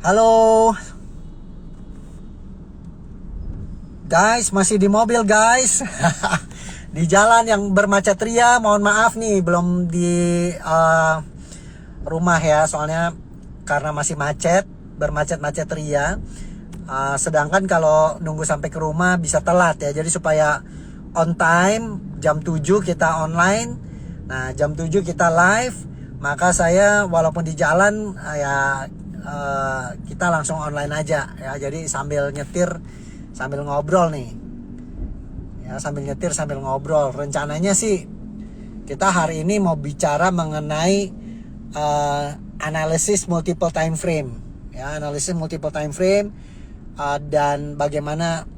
Halo guys, masih di mobil guys. Di jalan yang bermacet ria. Mohon maaf nih, belum di rumah ya. Soalnya karena masih macet, bermacet-macet ria. Sedangkan kalau nunggu sampai ke rumah bisa telat ya. Jadi supaya on time, jam 7 kita online. Nah, jam 7 kita live. Maka saya walaupun di jalan kita langsung online aja ya. Jadi sambil nyetir sambil ngobrol nih. Ya, sambil nyetir sambil ngobrol. Rencananya sih kita hari ini mau bicara mengenai analisis multiple time frame. Ya, analisis multiple time frame dan bagaimana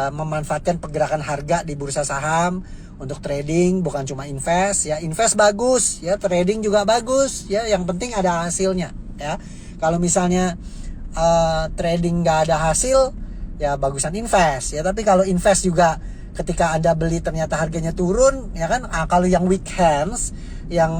memanfaatkan pergerakan harga di bursa saham untuk trading, bukan cuma invest ya. Invest bagus ya, trading juga bagus ya, yang penting ada hasilnya ya. Kalau misalnya trading nggak ada hasil ya, bagusan invest ya. Tapi kalau invest juga ketika Anda beli ternyata harganya turun ya kan, kalau yang weak hands, yang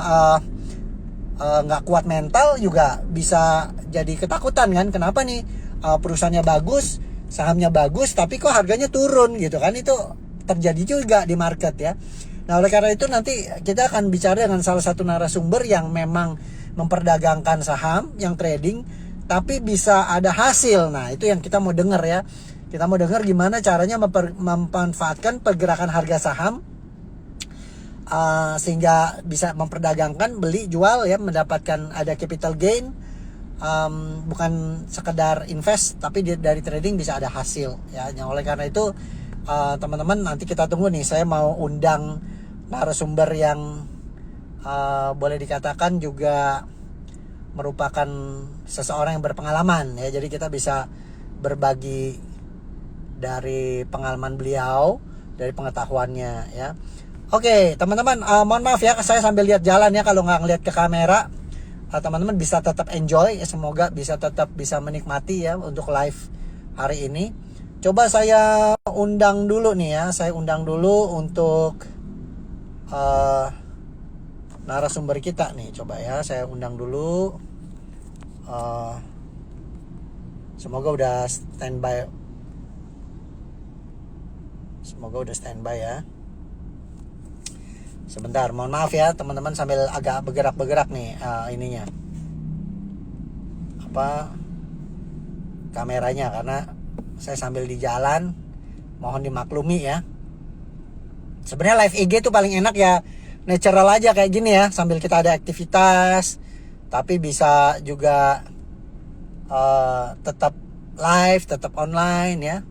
nggak kuat mental juga bisa jadi ketakutan kan. Kenapa nih perusahaannya bagus, sahamnya bagus, tapi kok harganya turun gitu kan. Itu terjadi juga di market ya. Nah, oleh karena itu nanti kita akan bicara dengan salah satu narasumber yang memang memperdagangkan saham, yang trading, tapi bisa ada hasil. Nah, itu yang kita mau dengar ya. Kita mau dengar gimana caranya memanfaatkan pergerakan harga saham sehingga bisa memperdagangkan, beli, jual ya, mendapatkan ada capital gain. Bukan sekedar invest, tapi dari trading bisa ada hasil ya. Oleh karena itu teman-teman, nanti kita tunggu nih. Saya mau undang narasumber yang boleh dikatakan juga merupakan seseorang yang berpengalaman ya. Jadi kita bisa berbagi dari pengalaman beliau, dari pengetahuannya ya. Oke teman-teman, mohon maaf ya, saya sambil lihat jalan ya. Kalau nggak ngeliat ke kamera, teman-teman bisa tetap enjoy ya. Semoga bisa tetap bisa menikmati ya untuk live hari ini. Coba saya undang dulu nih ya. Saya undang dulu untuk narasumber kita nih. Coba ya, saya undang dulu. Semoga udah standby. Semoga udah standby ya. Sebentar, mohon maaf ya teman-teman, sambil agak bergerak-bergerak nih ininya. Kameranya, karena saya sambil di jalan. Mohon dimaklumi ya. Sebenarnya live IG tuh paling enak ya, natural aja kayak gini ya, sambil kita ada aktivitas. Tapi bisa juga tetap live, tetap online ya.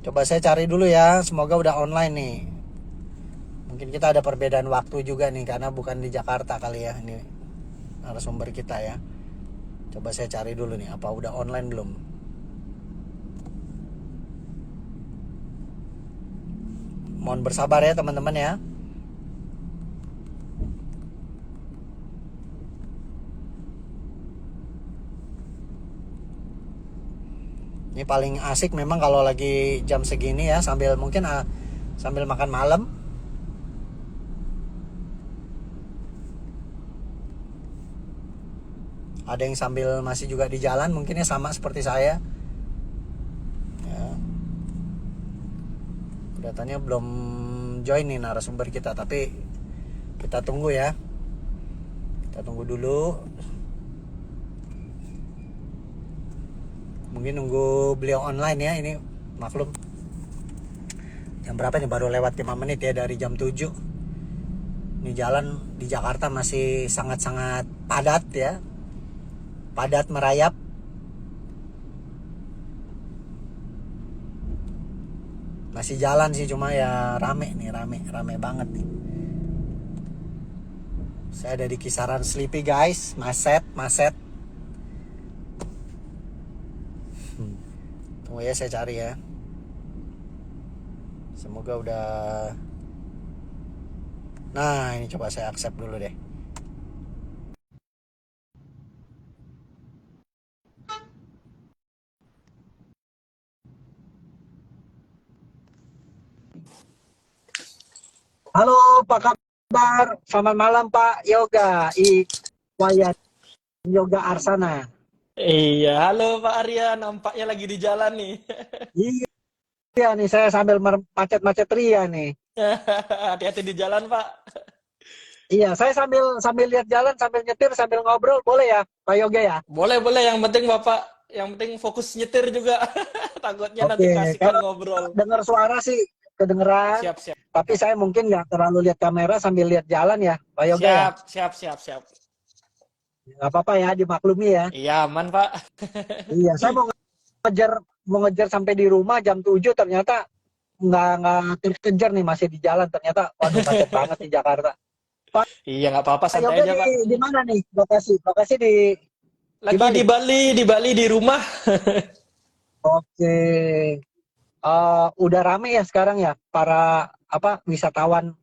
Coba saya cari dulu ya, semoga udah online nih. Mungkin kita ada perbedaan waktu juga nih, karena bukan di Jakarta kali ya ini narasumber kita ya. Coba saya cari dulu nih, apa udah online belum. Mohon bersabar ya teman-teman ya. Ini paling asik memang kalau lagi jam segini ya, sambil mungkin sambil makan malam. Ada yang sambil masih juga di jalan, mungkinnya sama seperti saya. Ya. Kelihatannya belum join nih narasumber kita, tapi kita tunggu ya. Kita tunggu dulu. Mungkin nunggu beliau online ya, ini maklum. Jam berapa nih? Baru lewat 5 menit ya dari jam 7. Ini jalan di Jakarta masih sangat-sangat padat ya. Padat merayap. Masih jalan sih, cuma ya rame nih, rame banget nih. Saya ada di kisaran Sleepy guys, Maset. Tunggu ya, saya cari ya. Semoga udah. Nah, ini coba saya accept dulu deh. Halo, apa kabar? Selamat malam Pak Yoga Wayan Yoga Arsana. Iya, halo Pak Arya, nampaknya lagi di jalan nih. Iya nih, saya sambil macet-macet ria nih. Hati-hati di jalan, Pak. Iya, saya sambil sambil lihat jalan, sambil nyetir, sambil ngobrol, boleh ya, Pak Yoga ya? Boleh, boleh. Yang penting Bapak, yang penting fokus nyetir juga. Takutnya nanti Oke, keasikan kalau ngobrol. dengar suara sih kedengeran, Siap, siap. tapi saya mungkin nggak terlalu lihat kamera sambil lihat jalan ya, Pak Yoga ya. Siap, siap, siap, siap. Nggak apa-apa ya, dimaklumi ya. Iya, aman, Pak. Iya, saya ngejar mau ngejar sampai di rumah jam 7 ternyata nggak terkejar nih masih di jalan ternyata waduh macet banget di Jakarta. Pak Iya, nggak apa-apa, santai Yoga aja, Pak. di mana nih lokasi? Lokasi di Lagi Bali. di Bali di rumah. Oke. Udah rame ya sekarang ya para apa wisatawan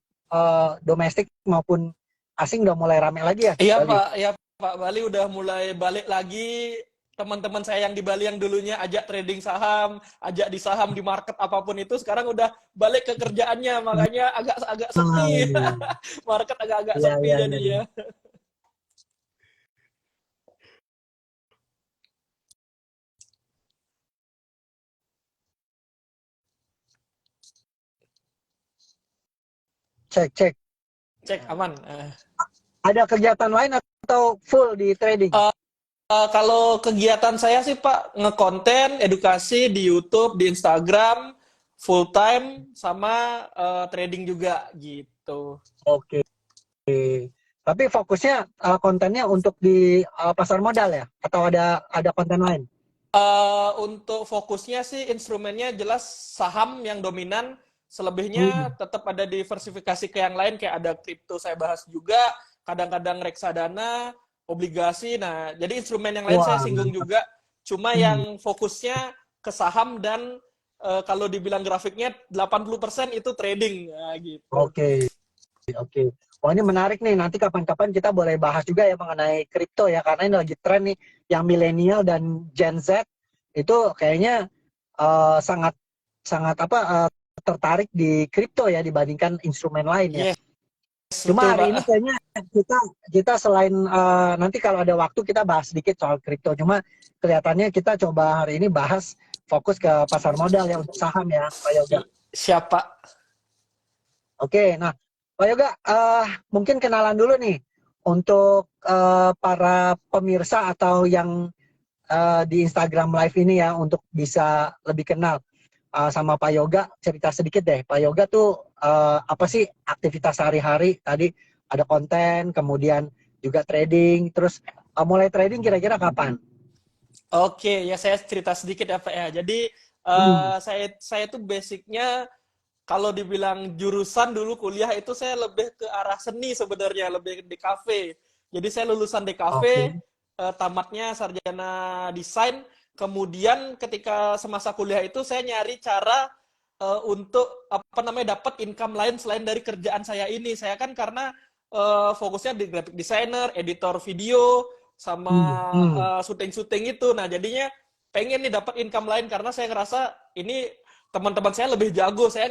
domestik maupun asing udah mulai rame lagi ya Bali. Iya, Pak. Bali udah mulai balik lagi. Teman-teman saya yang di Bali yang dulunya ajak trading saham, ajak di saham di market apapun itu, sekarang udah balik ke kerjaannya, makanya agak-agak Ah, sepi. iya, Market agak-agak iya, sepi iya, iya, iya. jadinya. Cek, cek. Cek Nah, aman. ada kegiatan lain atau full di trading? Kalau kegiatan saya sih Pak, ngekonten, edukasi di YouTube, di Instagram, full time, sama trading juga gitu. Oke. Tapi fokusnya kontennya untuk di pasar modal ya? Atau ada konten lain? Untuk fokusnya sih instrumennya jelas saham yang dominan, selebihnya Hmm. tetap ada diversifikasi ke yang lain, kayak ada kripto saya bahas juga, kadang-kadang reksadana, obligasi. Nah, jadi instrumen yang lain saya Wah, singgung mantap. juga, cuma Hmm. yang fokusnya ke saham dan kalau dibilang grafiknya 80% itu trading. Nah, gitu. Oke, oke. Wah ini menarik nih. Nanti kapan-kapan kita boleh bahas juga ya mengenai kripto ya, karena ini lagi tren nih, yang milenial dan Gen Z itu kayaknya sangat sangat apa tertarik di kripto ya dibandingkan instrumen lain ya. Yes, Cuma betul hari ini Pak. kayaknya kita kita selain nanti kalau ada waktu kita bahas sedikit soal kripto. Cuma kelihatannya kita coba hari ini bahas fokus ke pasar modal ya untuk saham ya, Pak Yoga. Siapa? Oke, nah Pak Yoga, mungkin kenalan dulu nih untuk para pemirsa atau yang di Instagram Live ini ya untuk bisa lebih kenal sama Pak Yoga. Cerita sedikit deh, Pak Yoga tuh apa sih aktivitas sehari-hari? Tadi ada konten, kemudian juga trading, terus mulai trading kira-kira kapan? Oke, ya saya cerita sedikit ya Pak ya. Jadi Hmm. saya tuh basicnya kalau dibilang jurusan dulu kuliah itu saya lebih ke arah seni sebenarnya, lebih di kafe. Jadi saya lulusan di Oke. kafe, tamatnya sarjana desain. Kemudian ketika semasa kuliah itu saya nyari cara untuk apa namanya dapat income lain selain dari kerjaan saya ini. Saya kan karena fokusnya di graphic designer, editor video, sama Hmm. Hmm. syuting-syuting itu. Nah jadinya pengen nih dapat income lain karena saya ngerasa ini teman-teman saya lebih jago. Saya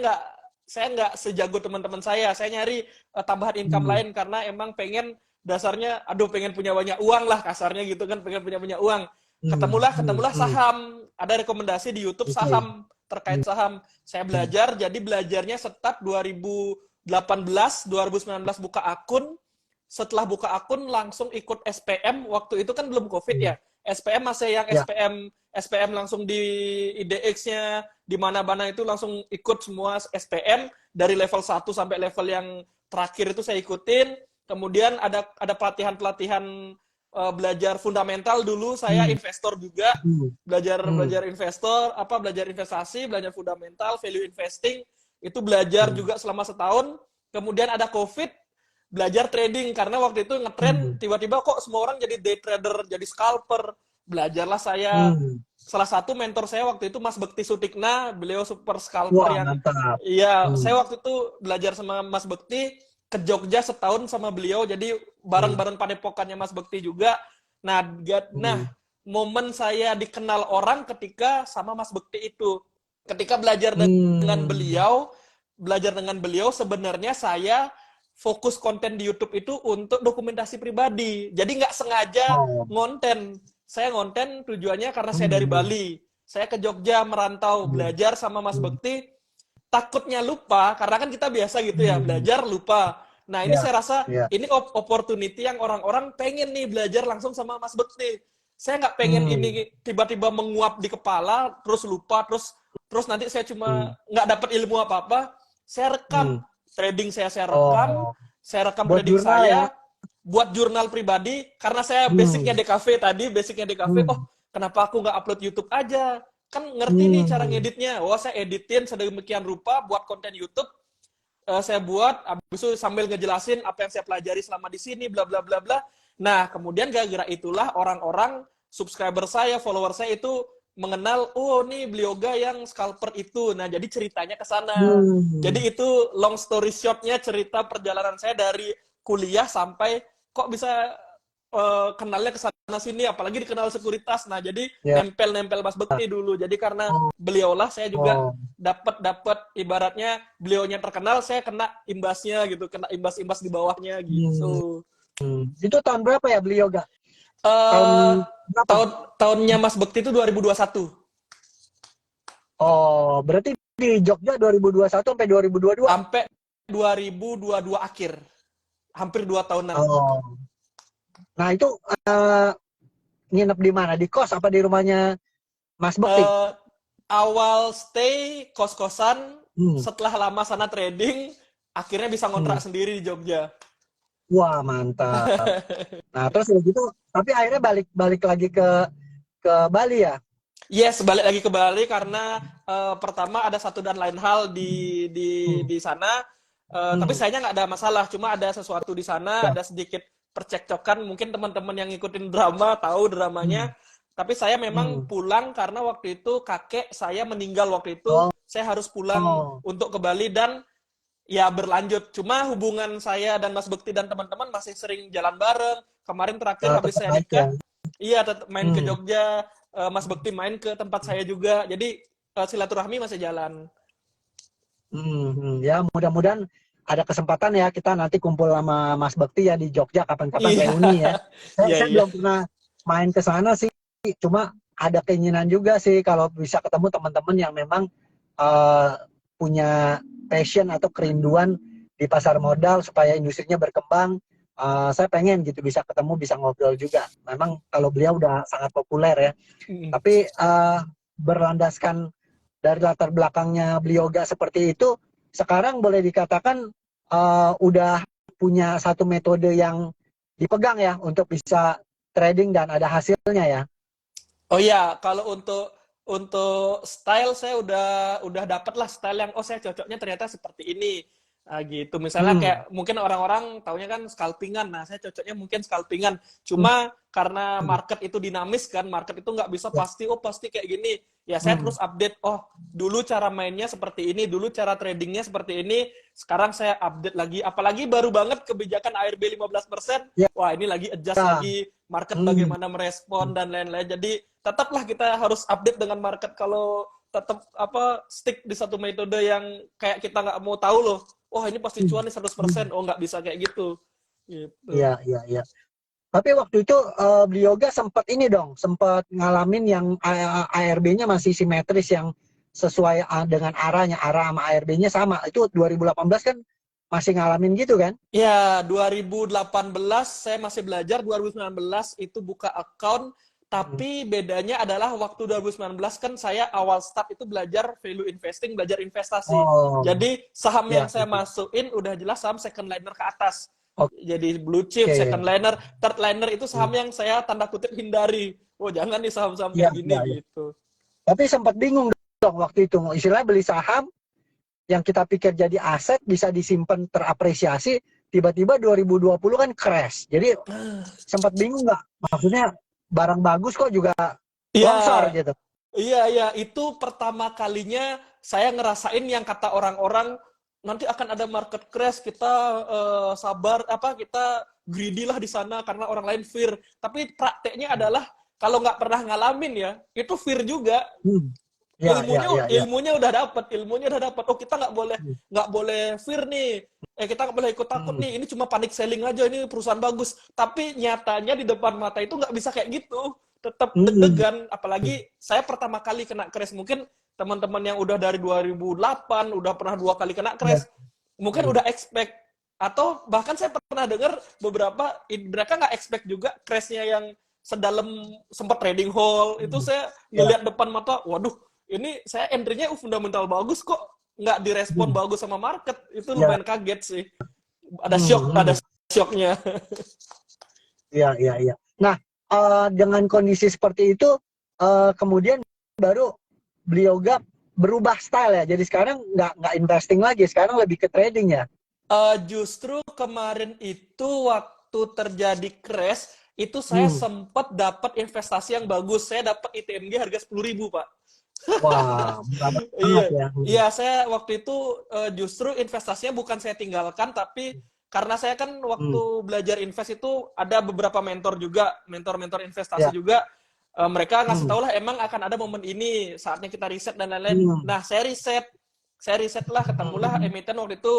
nggak sejago teman-teman saya. Saya nyari tambahan income Hmm. lain karena emang pengen dasarnya, aduh pengen punya banyak uang lah kasarnya gitu kan, pengen punya banyak uang. Hmm. Hmm. Ketemulah Hmm. saham. Ada rekomendasi di YouTube Oke. saham, terkait saham. Saya Hmm. belajar, jadi belajarnya start 2018, 2019 buka akun. Setelah buka akun langsung ikut SPM. Waktu itu kan belum COVID Hmm. ya. SPM masih yang Ya. SPM langsung di IDX-nya, di mana-mana itu langsung ikut semua SPM dari level 1 sampai level yang terakhir itu saya ikutin. Kemudian ada pelatihan-pelatihan belajar fundamental dulu, saya Hmm. investor juga, Hmm. belajar Hmm. belajar investor, belajar investasi, belajar fundamental, value investing, itu belajar Hmm. juga selama setahun. Kemudian ada COVID, belajar trading karena waktu itu ngetren Hmm. tiba-tiba kok semua orang jadi day trader, jadi scalper. Belajarlah saya, Hmm. salah satu mentor saya waktu itu Mas Bekti Sutikna, beliau super scalper Wah, yang mantap. iya, Hmm. saya waktu itu belajar sama Mas Bekti ke Jogja setahun sama beliau, jadi Hmm. bareng-bareng padepokannya Mas Bekti juga. Nah, Hmm. momen saya dikenal orang ketika sama Mas Bekti itu. Ketika Hmm. belajar dengan beliau sebenarnya saya fokus konten di YouTube itu untuk dokumentasi pribadi. Jadi nggak sengaja Oh. ngonten. saya ngonten tujuannya karena saya dari Bali. Saya ke Jogja merantau belajar sama Mas Bekti. Takutnya lupa karena kan kita biasa gitu ya, belajar lupa. Nah, ini Ya, saya rasa ya. ini opportunity yang orang-orang pengen nih belajar langsung sama Mas Bekti. Saya nggak pengen ini tiba-tiba menguap di kepala, terus lupa, terus nanti saya cuma nggak dapat ilmu apa-apa. Saya rekam trading saya rekam, Oh, saya rekam buat trading jurnal ya? saya, buat jurnal pribadi karena saya basicnya DKV tadi, basicnya DKV. Oh, kenapa aku nggak upload YouTube aja? Kan ngerti nih cara ngeditnya. Wah, saya editin sedemikian rupa buat konten YouTube. Saya buat, habis itu sambil ngejelasin apa yang saya pelajari selama di sini, bla bla bla bla. Nah, kemudian gara-gara itulah orang-orang subscriber saya, follower saya itu mengenal, oh nih Blioga yang scalper itu. Nah, jadi ceritanya ke sana. Jadi itu long story short-nya cerita perjalanan saya dari kuliah sampai kok bisa kenalnya ke sana sini, apalagi dikenal sekuritas. Nah, jadi Ya. nempel-nempel Mas Bekti dulu. Jadi karena beliaulah saya juga Oh. dapat ibaratnya beliaunya terkenal, saya kena imbasnya gitu, kena imbas-imbas di bawahnya Hmm. gitu. Itu tahun berapa ya beli yoga? Tahun Eh berapa? tahunnya Mas Bekti itu 2021 Oh, berarti di Jogja 2021 sampai 2022. sampai 2022 akhir. Hampir 2 tahunan. Oh. Nah, itu nginep di mana? Di kos apa di rumahnya Mas Bekti? Eh awal stay kos-kosan, Hmm. setelah lama sana trading, akhirnya bisa ngontrak sendiri di Jogja. Wah, mantap. Nah, terus udah gitu, tapi akhirnya balik lagi ke Bali ya? Yes, balik lagi ke Bali karena pertama ada satu dan lain hal di sana. Tapi sayangnya nggak ada masalah, cuma ada sesuatu di sana, Ya. ada sedikit percekcokan. Mungkin teman-teman yang ngikutin drama tahu dramanya. Tapi saya memang pulang karena waktu itu kakek saya meninggal waktu itu. Oh, Saya harus pulang oh. untuk ke Bali dan ya berlanjut. Cuma hubungan saya dan Mas Bekti dan teman-teman masih sering jalan bareng. Kemarin terakhir habis Tetap saya baik ya. nikah, iya tetap main ke Jogja. Mas Bekti main ke tempat saya juga. Jadi silaturahmi masih jalan. Ya, mudah-mudahan ada kesempatan ya kita nanti kumpul sama Mas Bekti ya di Jogja kapan-kapan Iya, reuni ya. iya, Saya iya. belum pernah main ke sana sih, cuma ada keinginan juga sih kalau bisa ketemu teman-teman yang memang eh, punya passion atau kerinduan di pasar modal supaya industrinya berkembang. Saya pengen gitu bisa ketemu, bisa ngobrol juga. Memang kalau beliau udah sangat populer ya. Mm. Tapi berlandaskan dari latar belakangnya Blioga seperti itu, sekarang boleh dikatakan udah punya satu metode yang dipegang ya untuk bisa trading dan ada hasilnya ya. Oh iya, kalau untuk style saya udah dapet lah style yang oh saya cocoknya ternyata seperti ini. Gitu. Misalnya kayak mungkin orang-orang taunya kan scalpingan. Nah, saya cocoknya mungkin scalpingan. Cuma karena market itu dinamis kan, market itu nggak bisa pasti oh pasti kayak gini. Ya saya terus update, oh dulu cara mainnya seperti ini, dulu cara tradingnya seperti ini. Sekarang saya update lagi. Apalagi baru banget kebijakan ARB 15%. Ya. Wah, ini lagi adjust lagi market bagaimana merespon dan lain-lain. Jadi tetaplah kita harus update dengan market. Kalau tetap stick di satu metode yang kayak kita nggak mau tahu loh. Wah, ini pasti cuan nih 100%. Oh, nggak bisa kayak gitu. Gitu. Iya, iya, iya. Tapi waktu itu Blioga sempat ini dong, sempat ngalamin yang ARB-nya masih simetris yang sesuai dengan arahnya, arah sama ARB-nya sama. Itu 2018 kan masih ngalamin gitu kan? Ya, 2018 saya masih belajar, 2019 itu buka account, tapi bedanya adalah waktu 2019 kan saya awal start itu belajar value investing, belajar investasi. Oh, Jadi saham yang ya. saya masukin udah jelas saham second liner ke atas. Oke. Jadi blue chip, second liner, third liner itu saham yang saya tanda kutip hindari. Oh, jangan nih saham-saham Ya, kayak gini ya, ya. gitu. Tapi sempat bingung dong waktu itu. Istilahnya beli saham yang kita pikir jadi aset bisa disimpan terapresiasi, tiba-tiba 2020 kan crash. Jadi sempat bingung nggak? Maksudnya barang bagus kok juga Iya, longsor gitu. iya, itu pertama kalinya saya ngerasain yang kata orang-orang nanti akan ada market crash, kita sabar, kita greedy lah di sana karena orang lain fear. Tapi prakteknya adalah kalau nggak pernah ngalamin ya, itu fear juga. Ya, ya, ya, ya. Ilmunya udah dapat. Oh, kita nggak boleh fear nih. Kita nggak boleh ikut takut nih. Ini cuma panik selling aja. Ini perusahaan bagus. Tapi nyatanya di depan mata itu nggak bisa kayak gitu. tetap Hmm. deg-degan. Apalagi saya pertama kali kena crash. Mungkin teman-teman yang udah dari 2008 udah pernah 2 kali kena Ya. crash, mungkin Hmm. udah expect. Atau bahkan saya pernah dengar beberapa mereka nggak expect juga crashnya yang sedalam sempat trading hall itu. Saya Ya. ngelihat depan mata, waduh, ini saya entry-nya fundamental bagus kok, nggak direspon Hmm. bagus sama market. Itu Ya. lumayan kaget sih. Hmm. Ada Hmm. shocknya. Iya, iya, iya. Nah, dengan kondisi seperti itu, kemudian baru beliau gak berubah style ya. Jadi sekarang nggak investing lagi, sekarang lebih ke trading ya. Justru kemarin itu waktu terjadi crash, itu saya Hmm. sempat dapat investasi yang bagus. Saya dapat ITMG harga 10.000, Pak. Wah, murah Iya, banget ya. Hmm. iya, saya waktu itu justru investasinya bukan saya tinggalkan, tapi karena saya kan waktu Hmm. belajar invest itu ada beberapa mentor juga, mentor-mentor investasi Ya. juga. Mereka ngasih Hmm. tahu lah emang akan ada momen ini, saatnya kita riset dan lain-lain. Hmm. Nah, saya riset lah, ketemulah Hmm. emiten waktu itu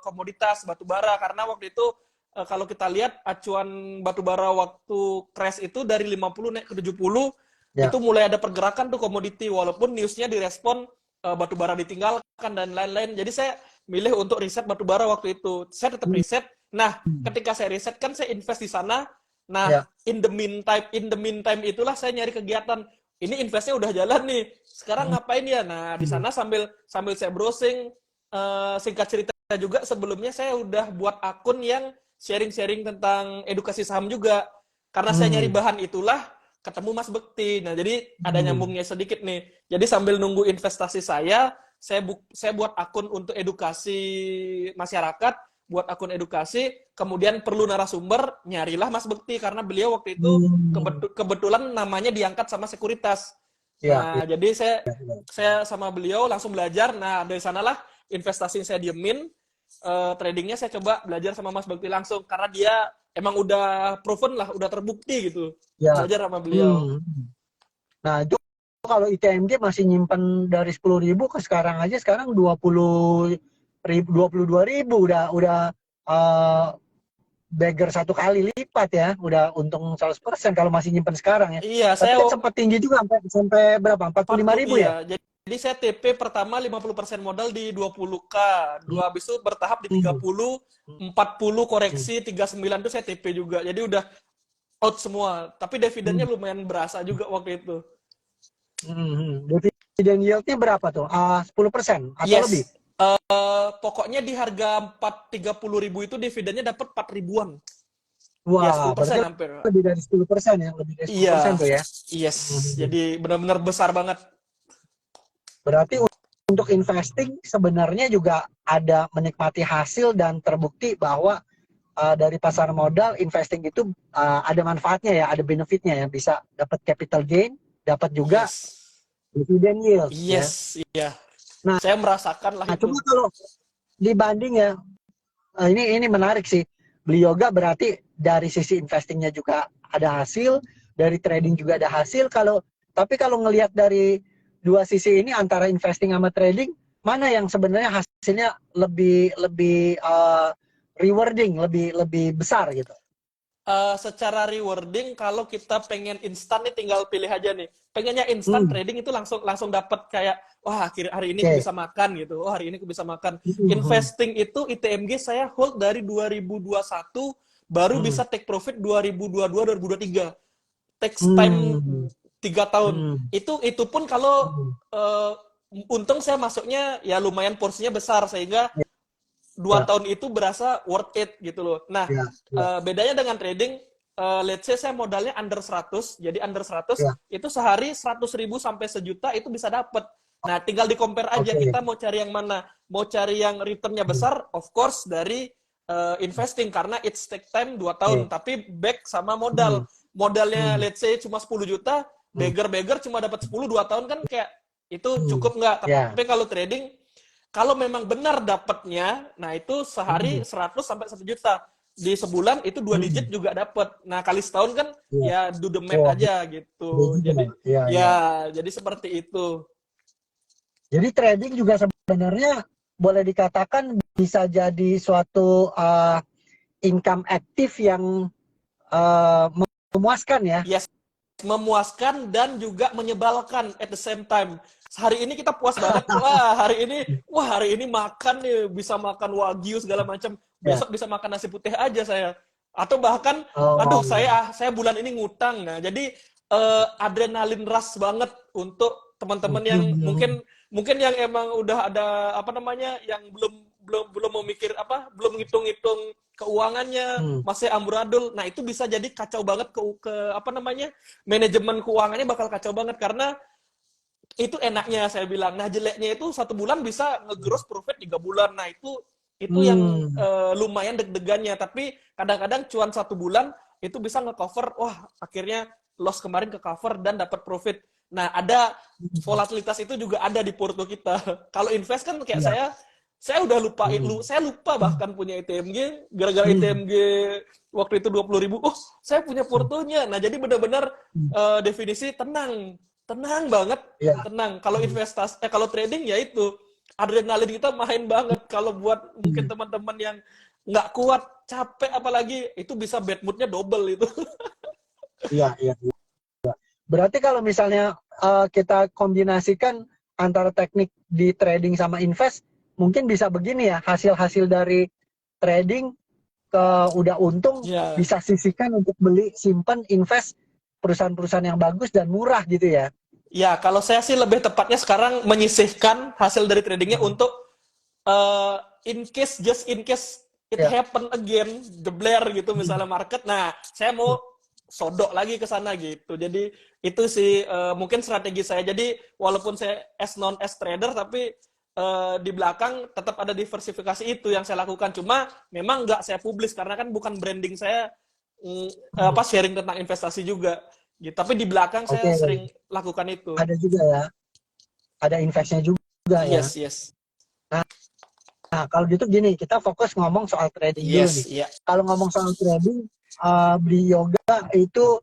komoditas batu bara, karena waktu itu kalau kita lihat acuan batu bara waktu crash itu dari 50 naik ke 70, Ya. itu mulai ada pergerakan tuh komoditi, walaupun newsnya direspon batu bara ditinggalkan dan lain-lain. Jadi saya milih untuk riset batu bara waktu itu. Saya tetap Hmm. riset. Nah, ketika saya riset kan saya invest di sana. Nah, Ya. in the meantime itulah saya nyari kegiatan. Ini investnya udah jalan nih. Sekarang ngapain ya? Nah, di Hmm. sana sambil sambil saya browsing, singkat cerita juga sebelumnya saya udah buat akun yang sharing-sharing tentang edukasi saham juga. Karena saya nyari Hmm. bahan itulah ketemu Mas Bekti. Nah, jadi ada Hmm. nyambungnya sedikit nih. Jadi sambil nunggu investasi saya buat akun untuk edukasi masyarakat, buat akun edukasi, kemudian perlu narasumber, nyarilah Mas Bekti karena beliau waktu itu Hmm. kebetulan namanya diangkat sama sekuritas. Ya. Ya. Nah, jadi saya sama beliau langsung belajar. Nah, dari sanalah investasi saya diemin, tradingnya saya coba belajar sama Mas Bekti langsung karena dia emang udah proven lah, udah terbukti gitu. Ya. Belajar sama beliau. Hmm. Nah, itu kalau ITMG masih nyimpen dari 10.000 ke sekarang aja, sekarang 20.000, 22.000 udah uh, beggar 1 kali lipat ya, udah untung 100% kalau masih nyimpen sekarang ya. Iya, Tapi saya kan sempat tinggi juga sampai berapa? 45.000 iya. ya? Jadi saya TP pertama 50% modal di 20K. Hmm. Dua habis itu bertahap di Hmm. 30, 40 koreksi 39 itu saya TP juga. Jadi udah out semua. Tapi dividennya Hmm. lumayan berasa juga waktu itu. Hmm. Dividen yieldnya berapa tuh? 10% atau lebih? Yes. Pokoknya di harga 30.000 itu dividennya dapat 4 ribuan. Ya Wah, 10% berarti hampir. lebih dari 10% ya, lebih dari 10% Iya. tuh ya. Yes. Hmm. Jadi benar-benar besar banget. Berarti untuk investing sebenarnya juga ada menikmati hasil dan terbukti bahwa dari pasar modal investing itu ada manfaatnya ya, ada benefitnya ya, bisa dapat capital gain, dapat juga Yes. dividen yield ya. Yes, iya. Nah, Saya merasakan lah itu. coba kalau dibanding ya, ini menarik sih. Beli yoga berarti dari sisi investingnya juga ada hasil, dari trading juga ada hasil. Tapi kalau ngelihat dari dua sisi ini antara investing sama trading, mana yang sebenarnya hasilnya lebih lebih rewarding, lebih lebih besar gitu? Secara rewarding kalau kita pengen instan nih tinggal pilih aja nih. Pengennya instan Hmm, trading itu langsung langsung dapat kayak wah hari ini aku oke. bisa makan gitu. Oh hari ini aku bisa makan. Hmm, Investing itu ITMG saya hold dari 2021 baru hmm, bisa take profit 2022 2023. Takes time hmm, 3 tahun. hmm, Itu pun kalau hmm. uh, untung saya masuknya ya lumayan porsinya besar sehingga dua Ya, tahun itu berasa worth it gitu loh. Nah, ya, ya, bedanya dengan trading, let's say saya modalnya under 100, jadi under 100 ya. itu sehari 100.000 sampai sejuta itu bisa dapat. Nah, tinggal di compare aja Oke. kita mau cari yang mana. Mau cari yang returnnya Hmm, besar, of course dari investing karena it's take time 2 tahun, oke. tapi back sama Hmm, modal. Modalnya hmm, let's say cuma 10 juta, hmm, beggar cuma dapat 10 2 tahun kan kayak itu hmm. cukup nggak? Ya. Tapi kalau trading kalau memang benar dapatnya, nah itu Hmm, sehari 100 sampai 1 juta. Di sebulan itu 2 digit hmm. juga dapat. Nah, kali setahun kan Ya. ya do the math Oh, aja gede gitu. juga. Jadi Ya, ya. jadi seperti itu. Jadi trading juga sebenarnya boleh dikatakan bisa jadi suatu income aktif yang memuaskan ya. Yes, memuaskan dan juga menyebalkan at the same time. Hari ini kita puas banget, hari ini makan nih, bisa makan wagyu segala macam. Ya. Besok bisa makan nasi putih aja saya. Atau bahkan, aduh Oh. saya bulan ini ngutang. Nah, jadi adrenalin rush banget untuk teman-teman yang mungkin yang emang udah ada apa namanya, yang belum memikir apa, belum ngitung-ngitung keuangannya, masih amburadul. Nah, itu bisa jadi kacau banget ke apa namanya, manajemen keuangannya bakal kacau banget karena itu enaknya saya bilang. Nah, jeleknya itu 1 bulan bisa ngegross profit 3 bulan. Nah, itu yang lumayan deg-degannya. Tapi kadang-kadang cuan 1 bulan itu bisa nge-cover, wah akhirnya loss kemarin ke cover dan dapat profit. Nah, ada volatilitas itu juga ada di porto kita. Kalau invest kan kayak Iya. saya udah lupa, saya lupa bahkan punya ITMG, gara-gara ITMG waktu itu 20.000, oh saya punya portonya. Nah, jadi benar-benar definisi tenang banget, Iya. tenang. Kalau kalau trading ya itu adrenalin kita main banget. Kalau buat mungkin teman-teman yang nggak kuat, capek apalagi, itu bisa bad mood-nya double itu. Iya, iya. Berarti kalau misalnya kita kombinasikan antara teknik di trading sama invest, mungkin bisa begini ya, hasil-hasil dari trading ke udah untung Ya, bisa sisihkan untuk beli, simpan, invest perusahaan-perusahaan yang bagus dan murah gitu ya. ya kalau saya sih lebih tepatnya sekarang menyisihkan hasil dari tradingnya untuk just in case it Ya. happen again, jebler gitu misalnya market. Nah, saya mau sodok lagi ke sana gitu. Jadi itu sih mungkin strategi saya. Jadi walaupun saya non-as trader, tapi di belakang tetap ada diversifikasi itu yang saya lakukan. Cuma memang nggak saya publis karena kan bukan branding saya apa sharing tentang investasi juga. Gitu. Tapi di belakang saya Oke, sering lakukan itu. ada juga ya, ada investnya juga ya. Yes, yes. Nah, kalau gitu gini, kita fokus ngomong soal trading dulu nih. Yes, iya. Kalau ngomong soal trading, beli yoga itu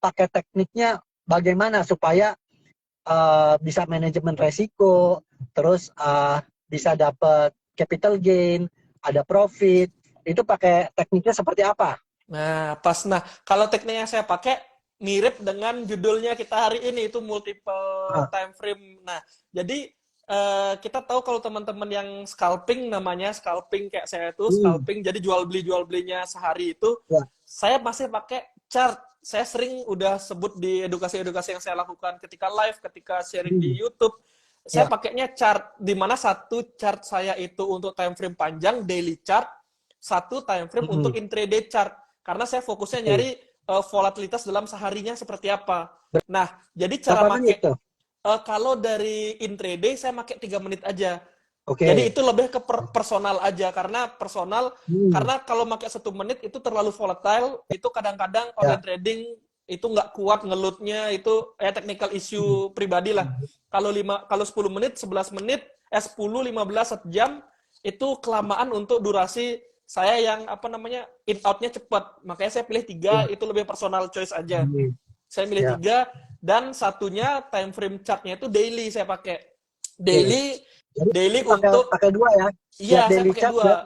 pakai tekniknya bagaimana supaya bisa manajemen resiko, terus bisa dapat capital gain, ada profit. Itu pakai tekniknya seperti apa? Nah, pas. Nah, kalau teknik yang saya pakai mirip dengan judulnya kita hari ini, itu multiple Ah, time frame. Nah, jadi kita tahu kalau teman-teman yang scalping, namanya scalping kayak saya itu hmm, scalping, jadi jual belinya sehari itu, ya, saya masih pakai chart. Saya sering udah sebut di edukasi-edukasi yang saya lakukan ketika live, ketika sharing di hmm, YouTube. Saya ya, pakainya chart, di mana satu chart saya itu untuk time frame panjang, daily chart, satu time frame untuk hmm, intraday chart. Karena saya fokusnya oke. nyari volatilitas dalam seharinya seperti apa. Nah, jadi cara Berapa menit make tuh? kalau dari intraday saya pakai 3 menit aja. Jadi Oke. itu lebih ke personal aja karena Hmm, karena kalau pakai 1 menit itu terlalu volatile, itu kadang-kadang ya. online trading itu nggak kuat ngelutnya, itu technical Hmm, issue pribadi lah. Kalau 10 menit, 11 menit, 10, 15 jam itu kelamaan untuk durasi saya yang apa namanya in outnya cepat. Makanya saya pilih 3, ya. itu lebih personal choice aja. Hmm, Saya pilih ya. 3 dan satunya time frame chartnya itu daily saya pakai. Oke. Daily Jadi daily pakai untuk pakai dua ya. Buat iya saya daily pakai chart dan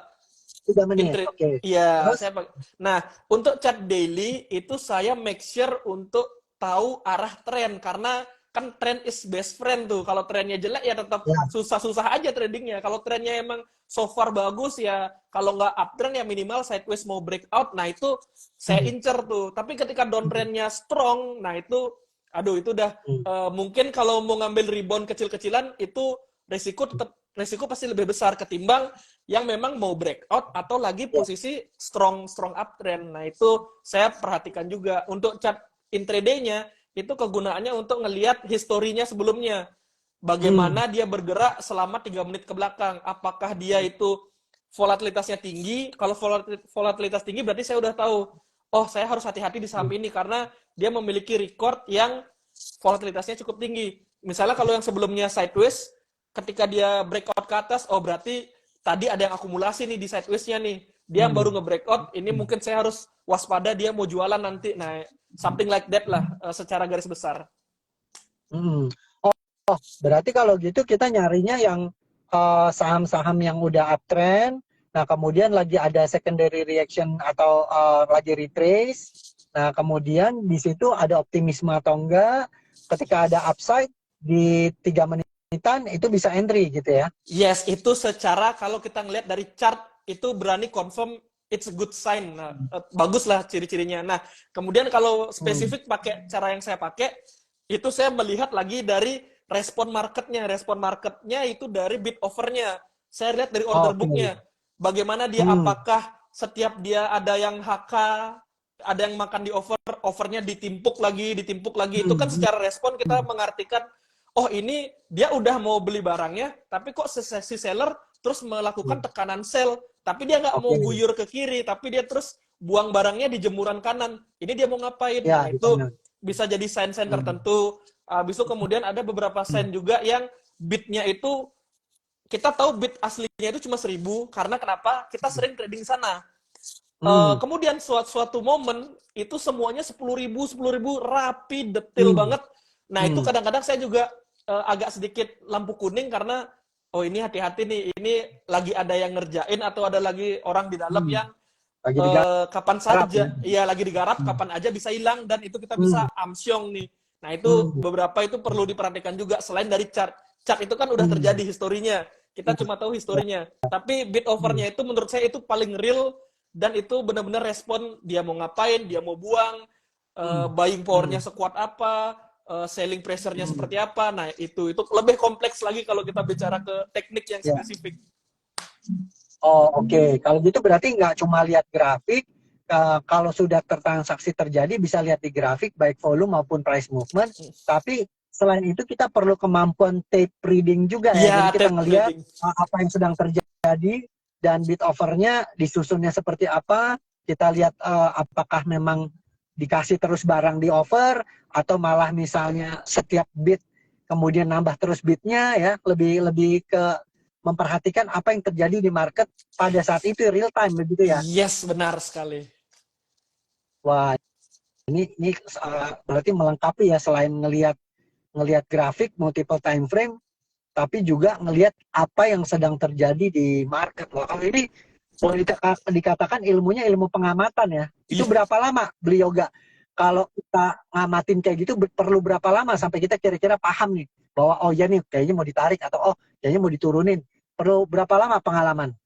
2 3 menit. intrade. Oke. Iya, Terus? saya pakai. Nah, untuk chart daily itu saya make sure untuk tahu arah tren karena kan trend is best friend tuh. Kalau trennya jelek ya tetap Ya. susah-susah aja tradingnya. Kalau trennya emang so far bagus ya, kalau nggak uptrend ya minimal sideways mau breakout. Nah itu saya Hmm, incer tuh. Tapi ketika downtrendnya strong, nah itu, aduh itu udah hmm, mungkin kalau mau ngambil rebound kecil-kecilan itu resiko pasti lebih besar ketimbang yang memang mau breakout atau lagi ya. posisi strong uptrend. Nah, itu saya perhatikan juga. Untuk chart intraday-nya itu kegunaannya untuk ngelihat historinya sebelumnya. Hmm, Bagaimana dia bergerak selama 3 menit ke belakang. Apakah dia itu volatilitasnya tinggi? Kalau volatilitas tinggi berarti saya udah tahu, oh saya harus hati-hati di saham hmm, ini karena dia memiliki record yang volatilitasnya cukup tinggi. Misalnya kalau yang sebelumnya sideways, ketika dia breakout ke atas, oh berarti tadi ada yang akumulasi nih di sideways-nya nih. Dia baru hmm, nge-breakout, ini mungkin saya harus waspada dia mau jualan nanti. Nah, something like that lah secara garis besar. hmm. Oh, berarti kalau gitu kita nyarinya yang saham-saham yang udah uptrend, nah kemudian lagi ada secondary reaction atau lagi retrace, Nah, kemudian di situ ada optimisme atau enggak. Ketika ada upside di 3 menitan itu bisa entry gitu ya. Yes, itu secara kalau kita ngelihat dari chart itu berani confirm it's a good sign. Nah, bagus lah ciri-cirinya. Nah, kemudian kalau Hmm. spesifik pakai cara yang saya pakai, itu saya melihat lagi dari respon marketnya. Respon marketnya itu dari bid overnya. Saya lihat dari order Oke. booknya. Bagaimana dia, Hmm. apakah setiap dia ada yang HK, ada yang makan di over, overnya ditimpuk lagi, ditimpuk lagi. Itu kan Hmm. secara respon kita Hmm. mengartikan, oh ini dia udah mau beli barangnya, tapi kok si seller terus melakukan Hmm. tekanan sell, tapi dia nggak mau Oke. guyur ke kiri, tapi dia terus buang barangnya di jemuran kanan. Ini dia mau ngapain? Ya, Nah di itu kanan. bisa jadi sign-sign Hmm. tertentu. Habis itu kemudian ada beberapa Hmm. sign juga yang bidnya itu kita tahu bid aslinya itu cuma 1.000 karena kenapa? Kita sering trading sana. Hmm. Kemudian suatu momen itu semuanya 10.000 rapi, detail Hmm. banget. Nah itu Hmm. kadang-kadang saya juga agak sedikit lampu kuning karena oh ini hati-hati nih, ini lagi ada yang ngerjain atau ada lagi orang di dalam Hmm. yang Lagi digarap kapan ya. saja, ya lagi digarap, Hmm. kapan aja bisa hilang dan itu kita Hmm. bisa amsyong nih. Nah itu Hmm. beberapa itu perlu diperhatikan juga selain dari chart. Chart itu kan udah Hmm. terjadi historinya. Kita Hmm. cuma tahu historinya. Tapi bid Hmm. overnya itu menurut saya itu paling real dan itu benar-benar respon dia mau ngapain, dia mau buang, Hmm. buying Hmm. powernya sekuat apa, selling pressure-nya Hmm. seperti apa. Nah, itu lebih kompleks lagi kalau kita bicara ke teknik yang Ya. spesifik. Oh, oke. Kalau gitu berarti nggak cuma lihat grafik, kalau sudah tertransaksi terjadi bisa lihat di grafik baik volume maupun price movement. Tapi selain itu kita perlu kemampuan tape reading juga ya. Iya, Jadi kita tape ngelihat trading. apa yang sedang terjadi dan bid overnya disusunnya seperti apa. Kita lihat apakah memang dikasih terus barang di over atau malah misalnya setiap bid kemudian nambah terus bidnya ya. Lebih lebih ke memperhatikan apa yang terjadi di market pada saat itu real time begitu ya. Yes, benar sekali. Wah, ini berarti melengkapi ya selain ngelihat ngelihat grafik multiple time frame tapi juga ngelihat apa yang sedang terjadi di market. Wah, kalau ini boleh dikatakan ilmunya ilmu pengamatan ya. Itu Iya. berapa lama beli yoga? Kalau kita ngamatin kayak gitu perlu berapa lama sampai kita kira-kira paham nih bahwa oh ya nih kayaknya mau ditarik atau oh kayaknya mau diturunin. Perlu berapa lama pengalaman?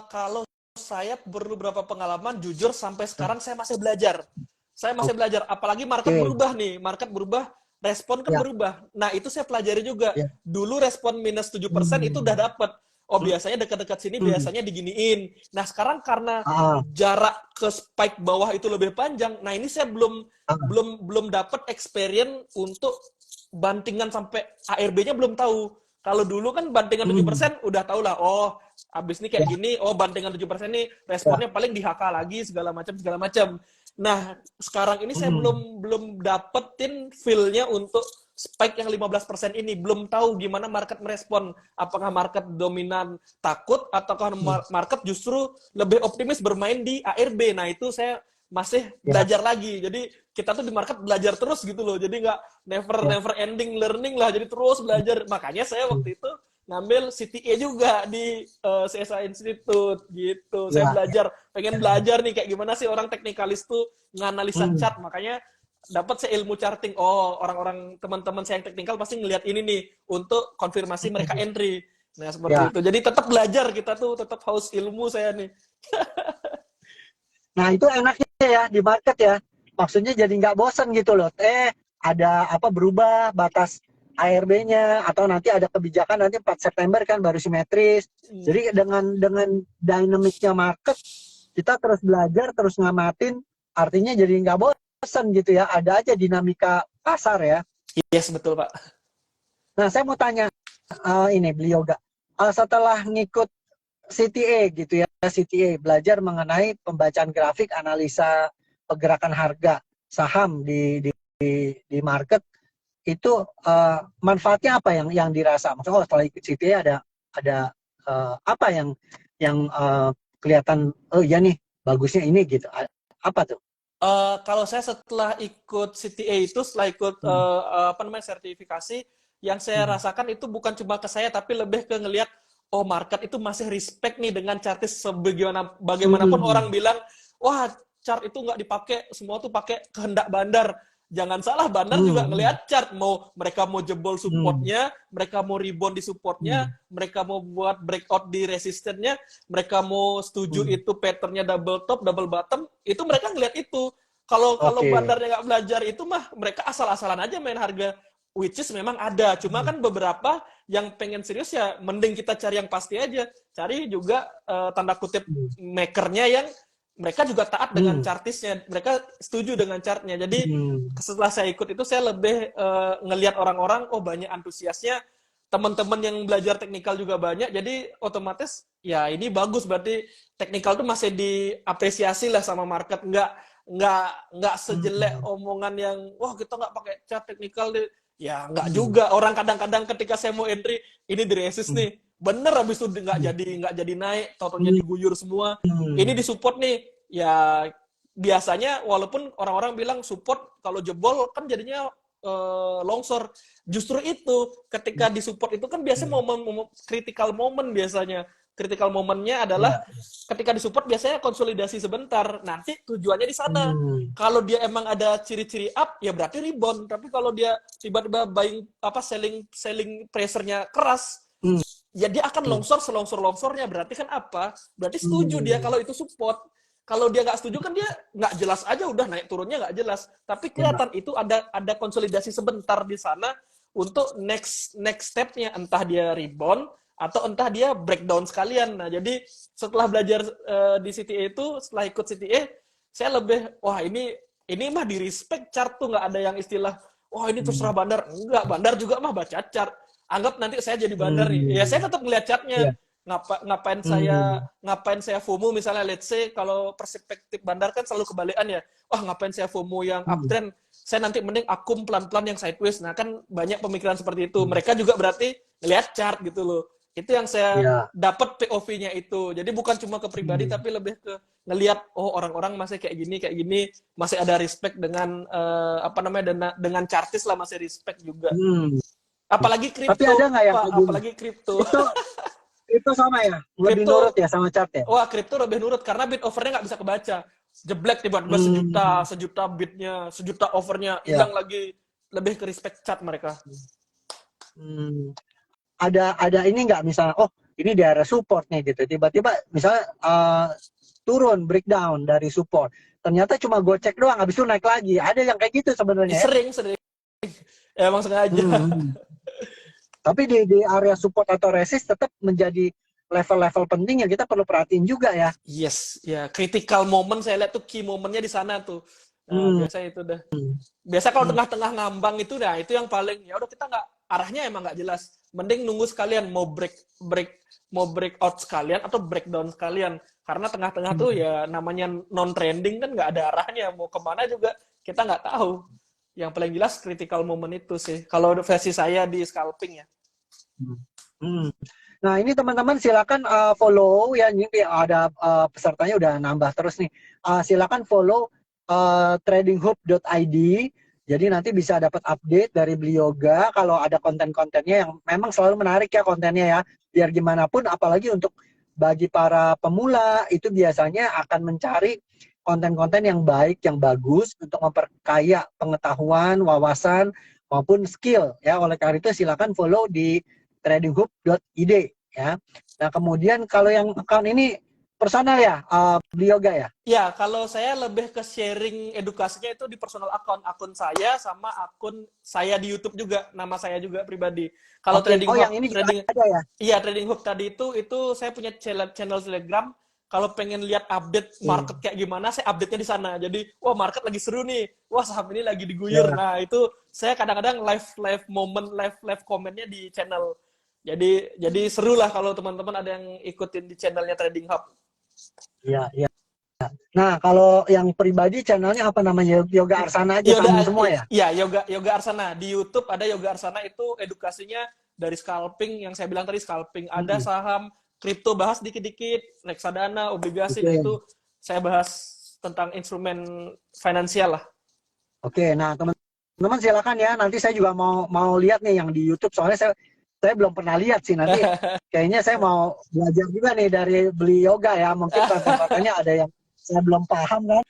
Kalau saya perlu berapa pengalaman, jujur sampai sekarang saya masih belajar. Saya masih Oke, belajar, apalagi market berubah nih, market berubah, respon kan ya, berubah. Nah, itu saya pelajari juga. ya. Dulu respon minus 7% itu udah Hmm. dapet. Oh, biasanya dekat-dekat sini Hmm. biasanya diginiin. Nah, sekarang karena Ah, jarak ke spike bawah itu lebih panjang, nah ini saya belum ah. belum belum dapat experience untuk bantingan sampai ARB-nya belum tahu. Kalau dulu kan bantingan tujuh Hmm. persen udah tau lah, oh abis ini kayak Ya, gini, oh bantingan 7% nih ya. responnya paling di HK lagi segala macam segala macam. Nah, sekarang ini saya Hmm. belum dapetin feel-nya untuk spike yang 15% ini. Belum tahu gimana market merespon. Apakah market dominan takut ataukah Hmm. market justru lebih optimis bermain di ARB. Nah, itu saya masih Ya, belajar lagi. Jadi kita tuh di market belajar terus gitu loh. Jadi nggak never ya. never ending learning lah. Jadi terus belajar. Makanya saya Hmm. waktu itu ngambil CTA juga di CSA Institute gitu. Saya Ya, belajar, ya. pengen belajar nih kayak gimana sih orang teknikalis tuh nganalisa Hmm. chart. Makanya dapat saya ilmu charting. Oh, orang-orang teman-teman saya yang teknikal pasti ngelihat ini nih untuk konfirmasi mereka Hmm. entry. Nah, seperti Ya. itu. Jadi tetap belajar kita tuh, tetap haus ilmu saya nih. Nah, itu enaknya ya di market ya. Maksudnya jadi nggak bosan gitu loh. Ada apa berubah batas ARB-nya atau nanti ada kebijakan nanti 4 September kan baru simetris. Hmm. Jadi dengan dinamiknya market kita terus belajar, terus ngamatin, artinya jadi nggak bosan gitu ya. Ada aja dinamika pasar ya. Yes, betul, Pak. Nah, saya mau tanya ini beliau gak setelah ngikut CTA gitu ya, CTA belajar mengenai pembacaan grafik, analisa pergerakan harga saham di market itu manfaatnya apa yang dirasa? Maksudnya oh setelah ikut CTA ada apa yang kelihatan oh ya nih bagusnya ini gitu. Apa tuh? Kalau saya setelah ikut CTA itu, setelah ikut Hmm. apa namanya sertifikasi, yang saya Hmm. rasakan itu bukan cuma ke saya, tapi lebih ke ngelihat, oh market itu masih respect nih dengan chartis sebagaimana bagaimanapun orang Hmm. bilang, wah chart itu nggak dipakai, semua tuh pakai kehendak Bandar. Jangan salah, Bandar juga ngelihat chart, mereka mau jebol supportnya, mereka mau rebound di supportnya, mereka mau buat breakout di resistennya, mereka mau setuju itu patternnya double top, double bottom, itu mereka ngelihat itu. Kalau Bandarnya nggak belajar itu mah mereka asal-asalan aja main harga, which is memang ada. Cuma kan beberapa yang pengen serius ya mending kita cari yang pasti aja. Cari juga tanda kutip makernya yang mereka juga taat dengan chartisnya, mereka setuju dengan chartnya. Jadi setelah saya ikut itu saya lebih ngelihat orang-orang, oh banyak antusiasnya, teman-teman yang belajar teknikal juga banyak, jadi otomatis ya ini bagus, berarti teknikal tuh masih diapresiasi lah sama market, nggak sejelek omongan yang wah kita nggak pakai chart teknikal deh. Ya nggak juga, orang kadang-kadang ketika saya mau entry ini di resist nih, bener habis itu nggak jadi naik, totalnya diguyur semua. Ini di support nih, ya biasanya walaupun orang-orang bilang support kalau jebol kan jadinya longsor, justru itu ketika di support itu kan biasanya momen critical moment, biasanya critical momennya adalah ketika di support biasanya konsolidasi sebentar, nanti tujuannya di sana. Kalau dia emang ada ciri-ciri up ya berarti rebound, tapi kalau dia tiba-tiba buying selling pressure-nya keras, ya dia akan longsor selongsor-longsornya, berarti kan apa? Berarti setuju dia kalau itu support. Kalau dia nggak setuju kan dia nggak jelas aja, udah naik turunnya nggak jelas. Tapi kelihatan itu ada konsolidasi sebentar di sana untuk next step-nya, entah dia rebound atau entah dia breakdown sekalian. Nah, jadi setelah belajar di CTA itu, setelah ikut CTA, saya lebih, wah ini mah di respect chart tuh, nggak ada yang istilah, wah ini terserah Bandar. Enggak, Bandar juga mah baca chart. Anggap nanti saya jadi Bandar nih, ya saya tetap ngeliat chartnya. Ngapain saya FOMO misalnya, let's say kalau perspektif Bandar kan selalu kebalikan ya, wah ngapain saya FOMO yang uptrend, saya nanti mending akum pelan-pelan yang sideways. Nah kan banyak pemikiran seperti itu, mereka juga berarti ngeliat chart gitu loh. Itu yang saya dapat POV-nya itu. Jadi bukan cuma ke pribadi, tapi lebih ke ngelihat, oh orang-orang masih kayak gini, masih ada respect dengan dengan chartis lah, masih respect juga. Apalagi kripto, tapi ada nggak yang Pak, apalagi kripto. Itu sama ya? Lebih nurut ya sama chart ya? Wah, kripto lebih nurut karena bid overnya nggak bisa kebaca. Jeblek tiba-tiba sejuta bidnya, sejuta overnya, hilang lagi. Lebih ke respect chart mereka. Ada ini nggak misalnya, oh ini di area support nih gitu, tiba-tiba misalnya turun breakdown dari support, ternyata cuma gocek doang, habis itu naik lagi. Ada yang kayak gitu sebenarnya? Sering. Ya, emang sengaja. Tapi di area support atau resist tetap menjadi level-level penting yang kita perlu perhatiin juga ya. Yes, ya critical moment saya lihat tuh, key momennya di sana tuh. Nah, biasa itu dah. Biasa kalau tengah-tengah ngambang itu, nah itu yang paling, ya udah kita nggak, arahnya emang nggak jelas. Mending nunggu sekalian mau breakout sekalian atau breakdown sekalian. Karena tengah-tengah tuh ya namanya non trending kan nggak ada arahnya, mau kemana juga kita nggak tahu. Yang paling jelas critical moment itu sih. Kalau versi saya di scalping ya. Nah ini teman-teman silakan follow ya, ini ada pesertanya udah nambah terus nih. Silakan follow tradinghub.id. Jadi nanti bisa dapat update dari Blioga kalau ada konten-kontennya yang memang selalu menarik ya kontennya ya. Biar gimana pun, apalagi untuk bagi para pemula itu biasanya akan mencari konten-konten yang baik, yang bagus untuk memperkaya pengetahuan, wawasan maupun skill ya. Oleh karena itu silakan follow di tradinghub.id ya. Nah, kemudian kalau yang account ini personal ya, Blioga ya? Ya, kalau saya lebih ke sharing edukasinya itu di personal akun saya sama akun saya di YouTube juga, nama saya juga pribadi. Kalau Trading Hub, yang ini juga ada ya? Iya, Trading Hub tadi itu saya punya channel Telegram. Kalau pengen lihat update market kayak gimana, saya update-nya di sana. Jadi, wah market lagi seru nih, wah saham ini lagi diguyur. Nah, itu saya kadang-kadang live moment, live komennya di channel. Jadi seru lah kalau teman-teman ada yang ikutin di channelnya Trading Hub. Iya. Nah, kalau yang pribadi channelnya apa namanya? Yoga Arsana aja sama semua ya? Iya, Yoga Arsana. Di YouTube ada Yoga Arsana, itu edukasinya dari scalping, yang saya bilang tadi scalping. Ada saham, kripto bahas dikit-dikit, reksadana, obligasi, itu saya bahas tentang instrumen finansial lah. Oke, nah teman-teman silakan ya. Nanti saya juga mau lihat nih yang di YouTube, soalnya saya belum pernah lihat sih. Nanti kayaknya saya mau belajar juga nih dari beli yoga ya. Mungkin konten-kontennya ada yang saya belum paham kan.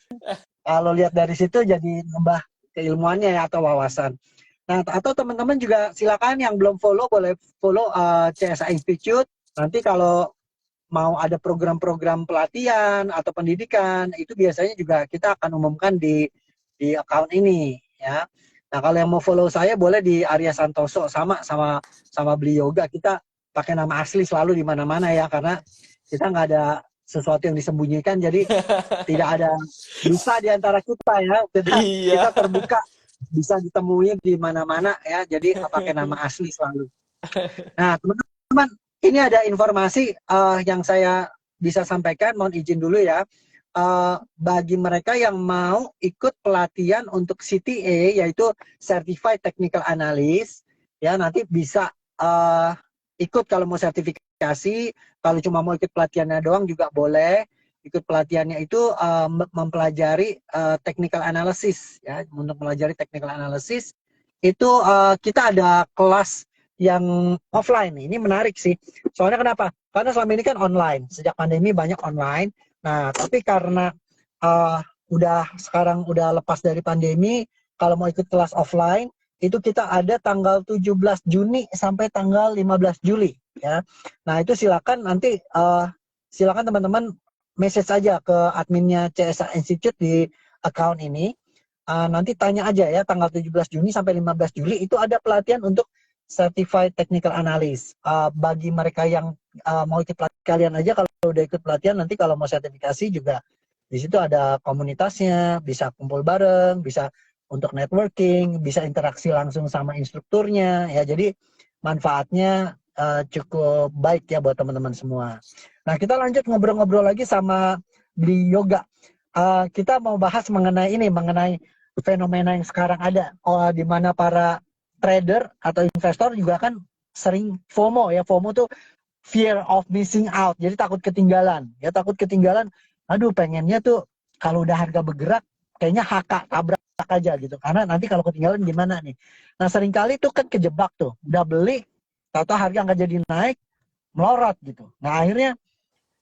Kalau lihat dari situ jadi nambah keilmuannya ya atau wawasan. Nah, atau teman-teman juga silakan yang belum follow boleh follow CSA Institute. Nanti kalau mau ada program-program pelatihan atau pendidikan itu biasanya juga kita akan umumkan di account ini ya. Nah, kalau yang mau follow saya boleh di Arya Santoso sama beli yoga. Kita pakai nama asli selalu di mana-mana ya karena kita nggak ada sesuatu yang disembunyikan jadi tidak ada dusta di antara kita ya. Kita Iya. terbuka bisa ditemui di mana-mana ya. Jadi pakai nama asli selalu. Nah, teman-teman, ini ada informasi yang saya bisa sampaikan. Mohon izin dulu ya. Bagi mereka yang mau ikut pelatihan untuk CTA, yaitu Certified Technical Analyst, ya nanti bisa ikut kalau mau sertifikasi. Kalau cuma mau ikut pelatihannya doang juga boleh. Ikut pelatihannya itu mempelajari technical analysis, ya. Untuk mempelajari technical analysis itu kita ada kelas yang offline. Ini menarik sih. Soalnya kenapa? Karena selama ini kan online. Sejak pandemi banyak online. Nah, tapi karena uh, sekarang udah lepas dari pandemi, kalau mau ikut kelas offline, itu kita ada tanggal 17 Juni sampai tanggal 15 Juli. Ya. Nah, itu silakan nanti silakan teman-teman message aja ke adminnya CSA Institute di account ini. Nanti tanya aja ya tanggal 17 Juni sampai 15 Juli itu ada pelatihan untuk Certified Technical Analyst. Bagi mereka yang mau ikut pelatihan kalian aja kalau udah ikut pelatihan nanti kalau mau sertifikasi juga di situ ada komunitasnya, bisa kumpul bareng, bisa untuk networking, bisa interaksi langsung sama instrukturnya ya. Jadi manfaatnya cukup baik ya buat teman-teman semua. Nah, kita lanjut ngobrol-ngobrol lagi sama Bli Yoga. Kita mau bahas mengenai fenomena yang sekarang ada, di mana para trader atau investor juga kan sering FOMO ya. FOMO tuh fear of missing out. Jadi takut ketinggalan. Ya takut ketinggalan. Aduh, pengennya tuh kalau udah harga bergerak kayaknya HK tabrak aja gitu. Karena nanti kalau ketinggalan gimana nih. Nah, seringkali tuh kan kejebak tuh. Udah beli, tahu harga nggak jadi naik, melorot gitu. Nah, akhirnya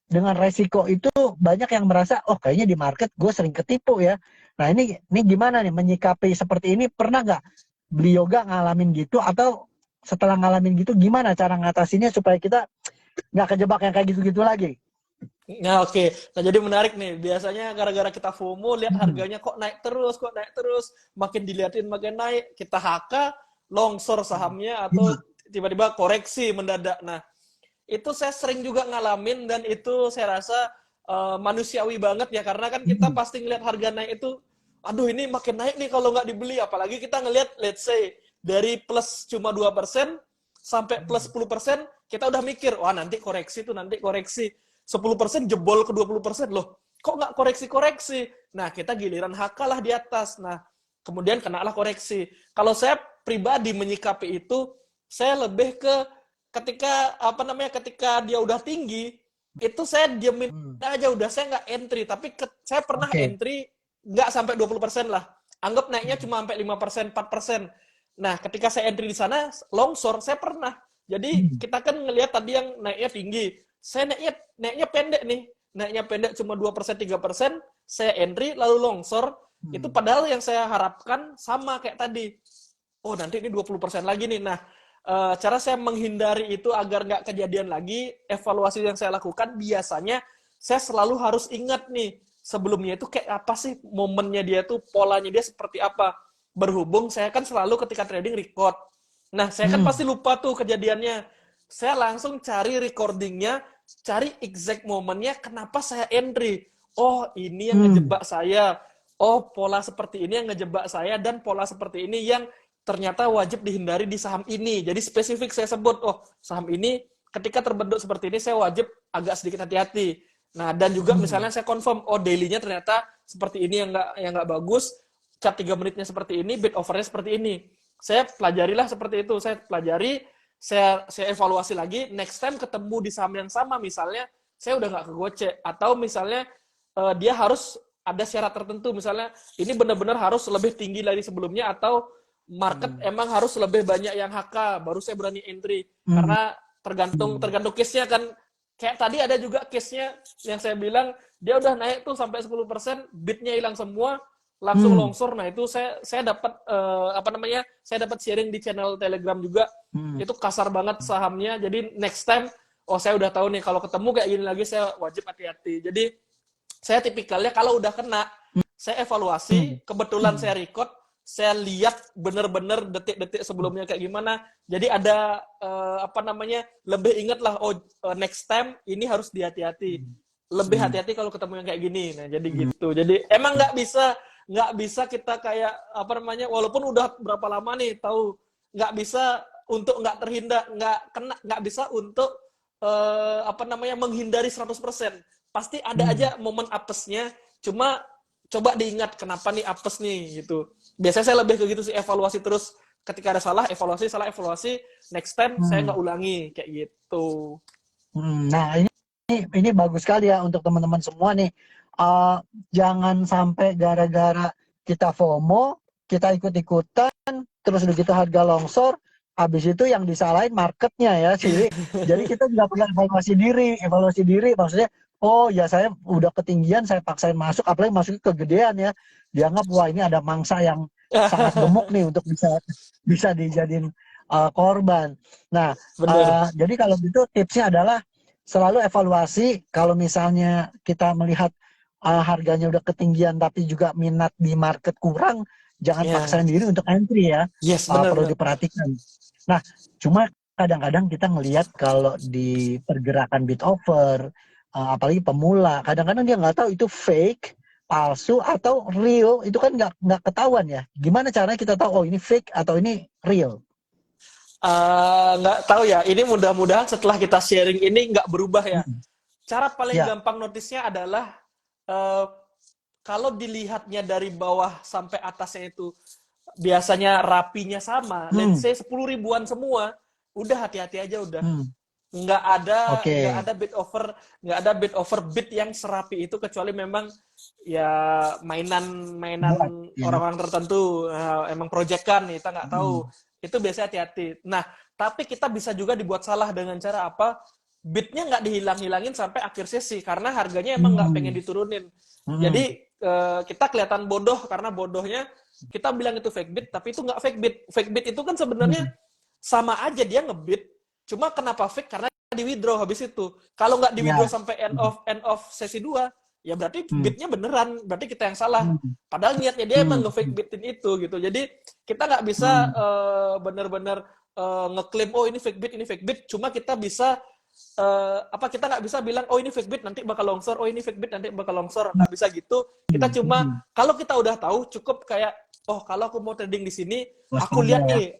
dengan resiko itu banyak yang merasa, oh kayaknya di market gue sering ketipu ya. Nah, ini gimana nih menyikapi seperti ini? Pernah nggak beli yoga ngalamin gitu, atau setelah ngalamin gitu gimana cara ngatasinnya supaya kita nggak kejebak yang kayak gitu-gitu lagi? Nah, oke. Nah, jadi menarik nih. Biasanya gara-gara kita FOMO, lihat harganya kok naik terus, makin diliatin makin naik. Kita HK, longsor sahamnya, atau tiba-tiba koreksi mendadak. Nah, itu saya sering juga ngalamin, dan itu saya rasa manusiawi banget ya. Karena kan kita pasti ngeliat harga naik itu, aduh ini makin naik nih kalau nggak dibeli. Apalagi kita ngeliat, let's say, dari plus cuma 2% sampai plus 10%, kita udah mikir, wah nanti koreksi tuh, nanti koreksi. 10% jebol ke 20%, loh kok nggak koreksi-koreksi? Nah, kita giliran HK lah di atas. Nah, kemudian kenalah koreksi. Kalau saya pribadi menyikapi itu, saya lebih ke ketika dia udah tinggi, itu saya diemin aja, udah saya nggak entry. Tapi saya pernah entry nggak sampai 20% lah. Anggap naiknya cuma sampai 5%, 4%. Nah, ketika saya entry di sana, longsor, saya pernah. Jadi, kita kan ngelihat tadi yang naiknya tinggi. Saya naiknya pendek nih. Naiknya pendek cuma 2%, 3%, saya entry, lalu longsor. Itu padahal yang saya harapkan sama kayak tadi. Oh, nanti ini 20% lagi nih. Nah, cara saya menghindari itu agar nggak kejadian lagi, evaluasi yang saya lakukan, biasanya saya selalu harus ingat nih, sebelumnya itu kayak apa sih momennya dia tuh, polanya dia seperti apa. Berhubung saya kan selalu ketika trading record. Nah, saya kan pasti lupa tuh kejadiannya. Saya langsung cari recordingnya, cari exact momennya kenapa saya entry. Oh, ini yang ngejebak saya. Oh, pola seperti ini yang ngejebak saya, dan pola seperti ini yang ternyata wajib dihindari di saham ini. Jadi spesifik saya sebut, oh saham ini ketika terbentuk seperti ini saya wajib agak sedikit hati-hati. Nah, dan juga misalnya saya confirm, oh daily-nya ternyata seperti ini yang nggak bagus, chart 3 menitnya seperti ini, bid overnya seperti ini. Saya pelajarilah seperti itu, saya pelajari, saya evaluasi lagi, next time ketemu di saham yang sama, misalnya saya udah nggak kegocek, atau misalnya dia harus ada syarat tertentu, misalnya ini benar-benar harus lebih tinggi dari sebelumnya, atau market emang harus lebih banyak yang HK, baru saya berani entry. Karena tergantung case-nya kan. Kayak tadi ada juga case-nya yang saya bilang, dia udah naik tuh sampai 10%, bidnya hilang semua, langsung longsor. Nah itu saya dapat apa namanya, saya dapat sharing di channel Telegram juga. Itu kasar banget sahamnya. Jadi next time, oh saya udah tahu nih kalau ketemu kayak gini lagi saya wajib hati-hati. Jadi saya tipikalnya kalau udah kena, saya evaluasi, kebetulan saya record, saya lihat bener-bener detik-detik sebelumnya kayak gimana. Jadi ada apa namanya, lebih inget lah, oh next time ini harus dihati-hati. Lebih hati-hati kalau ketemu yang kayak gini. Nah jadi gitu. Jadi emang nggak bisa kita kayak apa namanya, walaupun udah berapa lama nih tahu, nggak bisa untuk nggak terhindar, nggak bisa untuk apa namanya, menghindari 100%. Pasti ada aja momen apesnya, cuma coba diingat kenapa nih apes nih gitu. Biasanya saya lebih ke gitu sih, evaluasi terus. Ketika ada salah evaluasi, next time saya nggak ulangi kayak gitu. Nah, ini bagus sekali ya untuk teman-teman semua nih. Jangan sampai gara-gara kita FOMO, kita ikut-ikutan, terus begitu harga longsor, habis itu yang disalahin marketnya ya sih. Jadi kita juga perlu evaluasi diri maksudnya, oh ya saya udah ketinggian, saya paksain masuk, apalagi masuknya kegedean ya. Dianggap wah ini ada mangsa yang sangat gemuk nih untuk bisa dijadiin korban. Nah, jadi kalau gitu tipsnya adalah selalu evaluasi. Kalau misalnya kita melihat harganya udah ketinggian tapi juga minat di market kurang, jangan paksain diri untuk entry ya. Yes, perlu diperhatikan. Nah, cuma kadang-kadang kita ngelihat kalau di pergerakan bid offer, apalagi pemula, kadang-kadang dia nggak tahu itu fake, palsu atau real, itu kan nggak ketahuan ya. Gimana caranya kita tahu oh ini fake atau ini real? Nggak tahu ya. Ini mudah-mudahan setelah kita sharing ini nggak berubah ya. Cara paling gampang notisnya adalah kalau dilihatnya dari bawah sampai atasnya itu biasanya rapinya sama, let's say 10 ribuan semua, udah hati-hati aja udah. Nggak ada bid over bid yang serapi itu, kecuali memang ya mainan orang-orang tertentu, emang proyekan kita nggak tahu. Itu biasanya hati-hati. Nah, tapi kita bisa juga dibuat salah dengan cara apa? Bidnya nggak dihilang-hilangin sampai akhir sesi karena harganya emang nggak pengen diturunin. Jadi kita kelihatan bodoh karena bodohnya kita bilang itu fake bid, tapi itu nggak fake bid. Fake bid itu kan sebenarnya sama aja dia ngebid. Cuma kenapa fake? Karena di withdraw habis itu. Kalau nggak di withdraw sampai end of sesi 2, ya berarti bidnya beneran. Berarti kita yang salah. Padahal niatnya dia emang nge-fake bidin itu gitu. Jadi kita nggak bisa bener-bener ngeklaim oh ini fake bid. Cuma kita bisa kita nggak bisa bilang oh ini fake bid nanti bakal longsor, oh ini fake bid nanti bakal longsor, nggak bisa gitu. Kita cuma kalau kita udah tahu cukup kayak oh kalau aku mau trading di sini aku lihat nih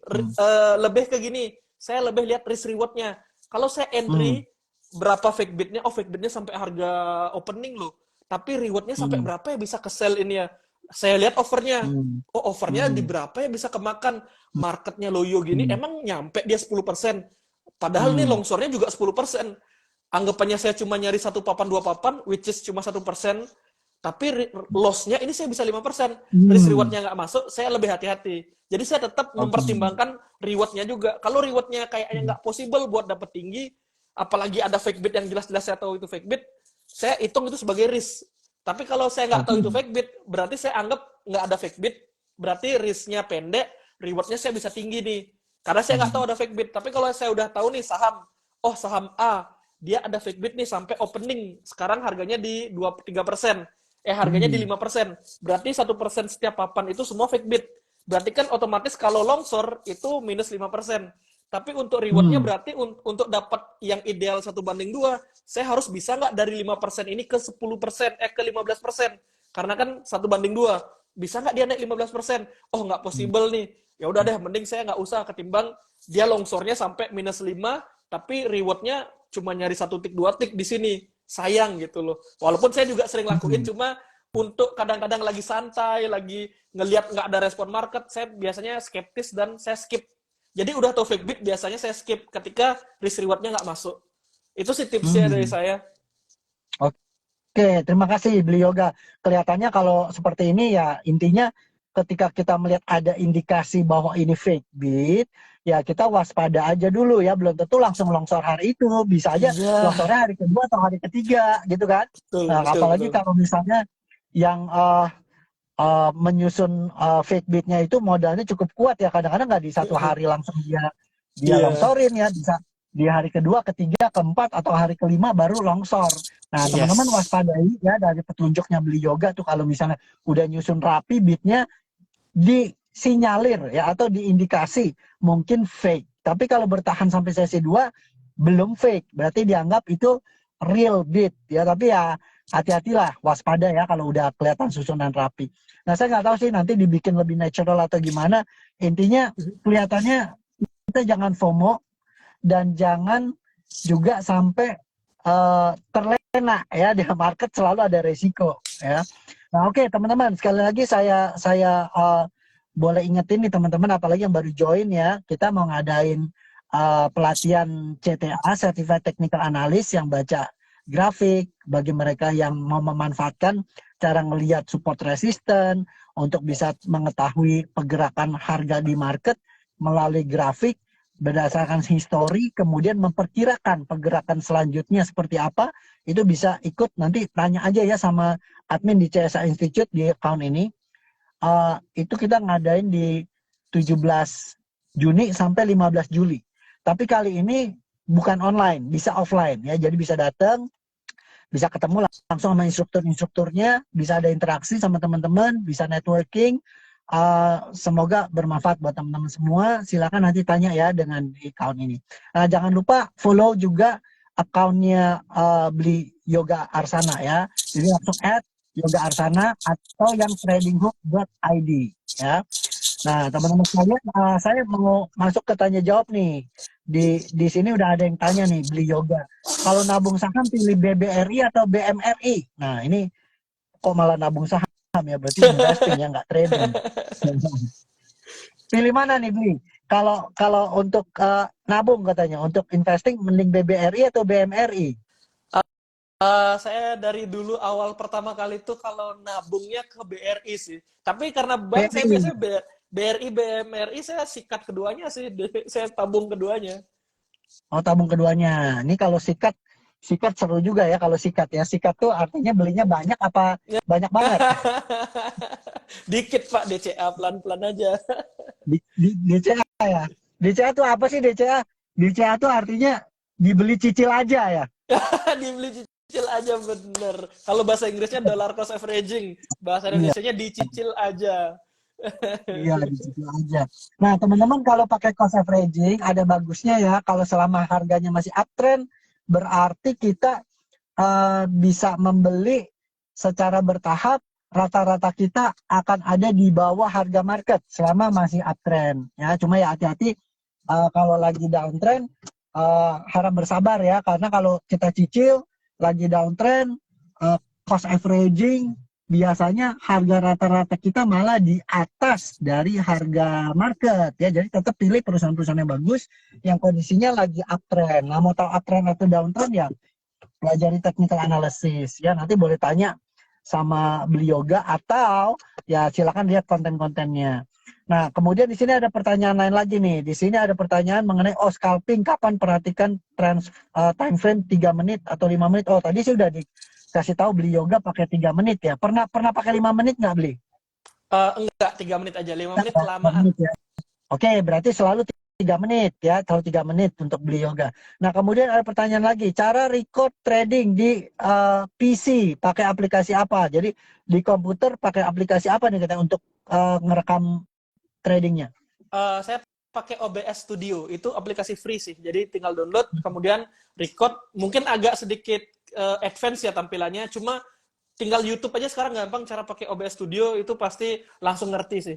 lebih ke gini, saya lebih lihat risk rewardnya. Kalau saya entry berapa fake bidnya, oh fake bidnya sampai harga opening loh, tapi rewardnya sampai berapa ya bisa ke sell ini ya. Saya lihat overnya, oh overnya di berapa ya bisa kemakan, marketnya loyo gini, emang nyampe dia 10%. Padahal nih longsornya juga 10%. Anggapannya saya cuma nyari 1 papan 2 papan, which is cuma 1%. Tapi loss-nya ini saya bisa 5%. Risk reward-nya nggak masuk, saya lebih hati-hati. Jadi saya tetap mempertimbangkan reward-nya juga. Kalau reward-nya kayaknya nggak possible buat dapet tinggi, apalagi ada fake bid yang jelas-jelas saya tahu itu fake bid, saya hitung itu sebagai risk. Tapi kalau saya nggak tahu itu fake bid, berarti saya anggap nggak ada fake bid, berarti risk-nya pendek, reward-nya saya bisa tinggi nih. Karena saya nggak tahu ada fake bid. Tapi kalau saya udah tahu nih saham, oh saham A, dia ada fake bid nih sampai opening. Sekarang harganya di 3%. Harganya di 5%. Berarti 1% setiap papan itu semua fake bid. Berarti kan otomatis kalau longsor itu minus 5%. Tapi untuk rewardnya berarti untuk dapat yang ideal 1/2, saya harus bisa nggak dari 5% ini ke 10%, ke 15%. Karena kan 1/2. Bisa nggak dia naik 15%? Oh nggak possible nih. Ya udah deh, mending saya nggak usah, ketimbang dia longsornya sampai minus 5, tapi rewardnya cuma nyari 1 tick 2 tick di sini. Sayang gitu loh. Walaupun saya juga sering lakuin, cuma untuk kadang-kadang lagi santai, lagi ngelihat nggak ada respon market, saya biasanya skeptis dan saya skip. Jadi udah tahu fake bid, biasanya saya skip ketika risk rewardnya nggak masuk. Itu sih tipsnya dari saya. Oke, terima kasih Beli Yoga. Kelihatannya kalau seperti ini ya intinya ketika kita melihat ada indikasi bahwa ini fake bid, ya kita waspada aja dulu ya. Belum tentu langsung longsor hari itu, bisa aja Iya, longsornya hari kedua atau hari ketiga gitu kan. betul, Nah, betul, apalagi betul. kalau misalnya yang menyusun fake bidnya itu modalnya cukup kuat ya, kadang-kadang nggak di satu hari langsung dia Iya, longsorin ya, bisa di hari kedua, ketiga, keempat atau hari kelima baru longsor. Nah, teman-teman yes. waspadai ya dari petunjuknya Beli Yoga tuh, kalau misalnya udah nyusun rapi bidnya, disinyalir ya atau diindikasi mungkin fake. Tapi kalau bertahan sampai sesi 2 belum fake, berarti dianggap itu real bid ya. Tapi ya hati-hatilah, waspada ya kalau udah kelihatan susunan rapi. Nah, saya nggak tahu sih nanti dibikin lebih natural atau gimana. Intinya kelihatannya kita jangan FOMO dan jangan juga sampai terlena ya, di market selalu ada resiko ya. Nah, oke teman-teman, sekali lagi saya boleh ingetin nih teman-teman, apalagi yang baru join ya, kita mau ngadain pelatihan CTA, Certified Technical Analyst, yang baca grafik bagi mereka yang mau memanfaatkan cara ngelihat support resisten untuk bisa mengetahui pergerakan harga di market melalui grafik berdasarkan histori, kemudian memperkirakan pergerakan selanjutnya seperti apa. Itu bisa ikut, nanti tanya aja ya sama admin di CSA Institute di account ini. Itu kita ngadain di 17 Juni sampai 15 Juli. Tapi kali ini bukan online, bisa offline ya. Jadi bisa datang, bisa ketemu langsung sama instrukturnya, bisa ada interaksi sama teman-teman, bisa networking. Semoga bermanfaat buat teman-teman semua. Silakan nanti tanya ya dengan account ini. Jangan lupa follow juga accountnya Beli Yoga Arsana ya. Jadi langsung add Yoga Arsana atau yang tradinghook.id ya. Nah, teman-teman sekalian, saya mau masuk ke tanya jawab nih. Di sini udah ada yang tanya nih, Beli Yoga. Kalau nabung saham pilih BBRI atau BMRI? Nah, ini kok malah nabung saham ya, berarti investing ya, nggak trading. Pilih mana nih, Beli? Kalau kalau untuk nabung katanya, untuk investing mending BBRI atau BMRI? Saya dari dulu awal pertama kali tuh kalau nabungnya ke BRI sih. Tapi karena bank saya BRI. biasanya BRI, BMRI saya sikat keduanya sih. Saya tabung keduanya. Oh, tabung keduanya. Ini kalau sikat, sikat seru juga ya kalau sikat ya. Sikat tuh artinya belinya banyak apa Ya. banyak banget? Dikit Pak, DCA pelan-pelan aja. DCA ya. DCA tuh apa sih DCA? DCA tuh artinya dibeli cicil aja ya. Dibeli cicil aja bener. Kalau bahasa Inggrisnya dollar cost averaging, bahasa Iya, Indonesianya dicicil aja. iya dicicil aja. Nah, teman-teman kalau pakai cost averaging ada bagusnya ya. Kalau selama harganya masih uptrend, berarti kita bisa membeli secara bertahap, rata-rata kita akan ada di bawah harga market selama masih uptrend ya. Cuma ya hati-hati kalau lagi downtrend, harap bersabar ya, karena kalau kita cicil lagi downtrend, cost averaging, biasanya harga rata-rata kita malah di atas dari harga market ya. Jadi tetap pilih perusahaan-perusahaan yang bagus, yang kondisinya lagi uptrend. Nah, mau tahu uptrend atau downtrend ya pelajari technical analysis ya. Nanti boleh tanya sama Beli Yoga atau ya silakan lihat konten-kontennya. Nah, kemudian di sini ada pertanyaan lain lagi nih. Di sini ada pertanyaan mengenai scalping, kapan perhatikan time frame 3 menit atau 5 menit. Oh, tadi sudah dikasih tahu Beli Yoga pakai 3 menit ya. Pernah pakai 5 menit nggak, Beli? Enggak, 3 menit aja. 5 menit Nah, 5 kelamaan. menit ya. Oke, berarti selalu 3 menit ya, selalu 3 menit untuk Beli Yoga. Nah, kemudian ada pertanyaan lagi, cara record trading di PC pakai aplikasi apa? Jadi di komputer pakai aplikasi apa nih kita untuk ngerekam tradingnya? Saya pakai OBS Studio, itu aplikasi free sih. Jadi tinggal download, kemudian record. Mungkin agak sedikit advance ya tampilannya, cuma tinggal YouTube aja sekarang gampang cara pakai OBS Studio, itu pasti langsung ngerti sih.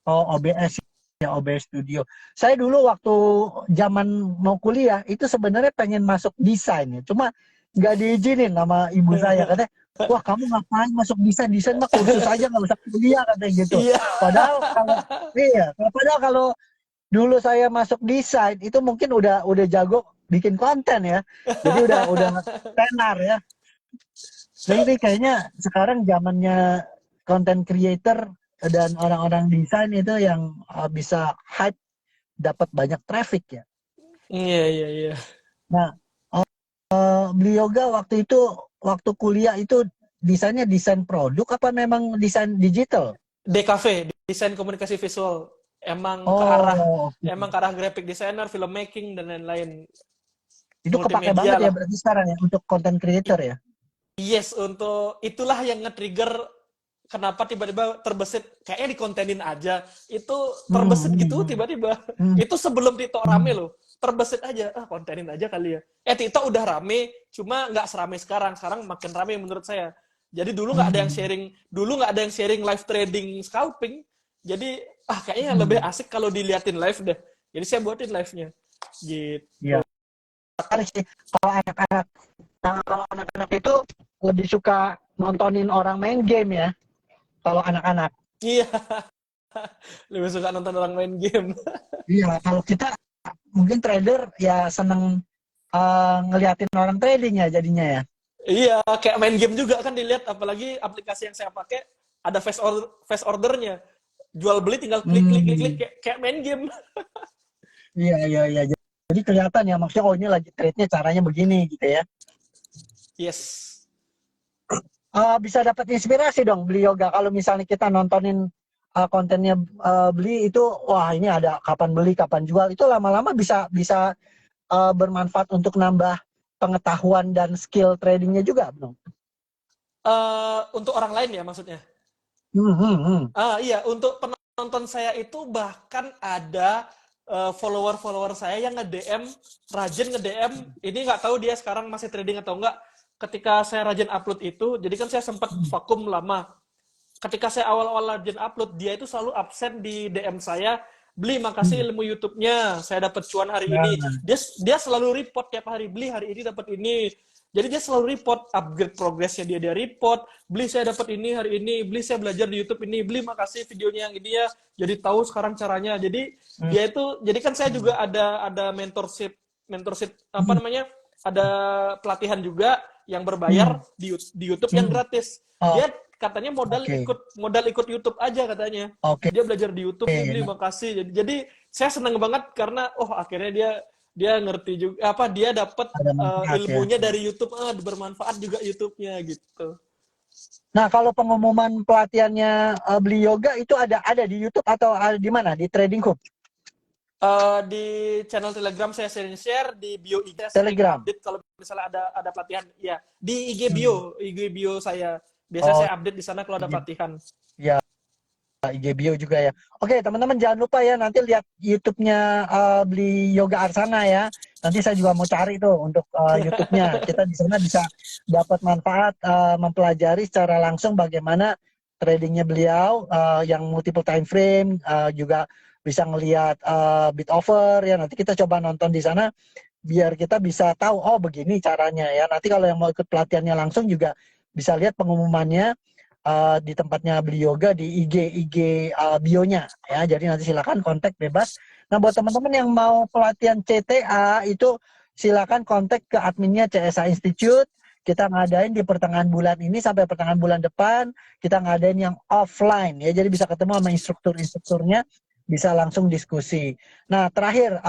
Oh, OBS ya, OBS Studio. Saya dulu waktu zaman mau kuliah itu sebenarnya pengen masuk desain ya, cuma nggak diizinin sama ibu saya, katanya, wah kamu ngapain masuk desain, desain mah kursus aja nggak usah kuliah katanya gitu. Iya. Padahal kalau iya, padahal kalau dulu saya masuk desain itu mungkin udah jago bikin konten ya, jadi udah tenar ya. Jadi kayaknya sekarang zamannya content creator dan orang-orang desain itu yang bisa hype dapat banyak traffic ya. Iya, iya, iya. Nah, beli yoga waktu itu waktu kuliah itu desainnya desain produk apa memang desain digital? DKV, desain komunikasi visual. Emang ke arah Oh, oke. emang ke arah graphic designer, filmmaking dan lain-lain. Itu kepake Multimedia banget ya lah. berarti sekarang ya untuk content creator ya. Yes, untuk itulah yang nge-trigger kenapa tiba-tiba terbesit kayaknya dikontenin aja. Itu Hmm, terbesit hmm, gitu hmm, tiba-tiba. hmm, Itu sebelum TikTok rame hmm, loh. Terbesit aja, kontenin aja kali ya. TikTok udah rame, cuma nggak serame sekarang. Sekarang makin rame menurut saya. Jadi hmm, dulu nggak ada yang sharing live trading scalping. Jadi kayaknya lebih hmm. asik kalau diliatin live deh. Jadi saya buatin live-nya. Ya, Gitu. menarik sih. Kalau anak-anak, kalau anak-anak itu lebih suka nontonin orang main game ya. Kalau anak-anak. Iya, lebih suka nonton orang main game. Iya, kalau kita mungkin trader ya seneng ngeliatin orang trading ya jadinya ya. Iya, kayak main game juga kan dilihat, apalagi aplikasi yang saya pakai ada fast ordernya. Jual beli tinggal klik klik klik klik Hmm, kayak main game. iya iya iya. Jadi kelihatan ya maksudnya oh ini lagi trade-nya caranya begini gitu ya. Yes. Bisa dapat inspirasi dong beli yoga kalau misalnya kita nontonin kontennya beli itu wah ini ada kapan beli kapan jual itu lama-lama bisa bisa bermanfaat untuk nambah pengetahuan dan skill tradingnya juga dong. Untuk orang lain ya maksudnya. Hmm, hmm, hmm. Iya, untuk penonton saya itu bahkan ada follower-follower saya yang nge-DM, rajin nge-DM, ini nggak tahu dia sekarang masih trading atau enggak, ketika saya rajin upload itu, jadi kan saya sempat vakum lama. Ketika saya awal-awal rajin upload, dia itu selalu absen di DM saya, beli makasih Hmm. ilmu YouTube-nya, saya dapat cuan hari ini. Nah, Dia selalu report tiap hari, beli hari ini dapat ini. Jadi dia selalu report upgrade progresnya dia report, beli saya dapat ini hari ini, beli saya belajar di YouTube ini, beli makasih videonya yang ini ya. Jadi tahu sekarang caranya. Jadi hmm, dia itu jadi kan saya juga ada mentorship mentorship apa hmm, namanya? Ada pelatihan juga yang hmm, berbayar di YouTube yang hmm. gratis. Oh, Dia katanya oke, modal ikut YouTube aja katanya. oke. Dia belajar di YouTube nih beli makasih. Jadi saya seneng banget karena akhirnya dia dia ngerti juga apa dia dapat Ada manfaat ya. ilmunya dari YouTube bermanfaat juga YouTube-nya gitu. Nah, kalau pengumuman pelatihannya beli yoga itu ada di YouTube atau ada di mana? Di Trading Hub, Di channel Telegram saya sering share, di bio IG saya sering Telegram. update kalau misalnya ada pelatihan. Ya, di Hmm. IG bio saya. Biasanya Oh, saya update di sana kalau ada pelatihan. ya IG bio juga ya. Oke, teman-teman jangan lupa ya nanti lihat YouTube-nya beli yoga Arsana ya. Nanti saya juga mau cari tuh untuk YouTube-nya. Kita di sana bisa dapat manfaat mempelajari secara langsung bagaimana tradingnya beliau yang multiple time frame juga bisa ngelihat bid offer ya. Nanti kita coba nonton di sana biar kita bisa tahu oh begini caranya ya. Nanti kalau yang mau ikut pelatihannya langsung juga bisa lihat pengumumannya di tempatnya beli yoga di IG bionya ya. Jadi nanti silakan kontak bebas. Nah, buat teman-teman yang mau pelatihan CTA itu silakan kontak ke adminnya CSA Institute. Kita ngadain di pertengahan bulan ini sampai pertengahan bulan depan. Kita ngadain yang offline ya. Jadi bisa ketemu sama instrukturnya, bisa langsung diskusi. Nah, terakhir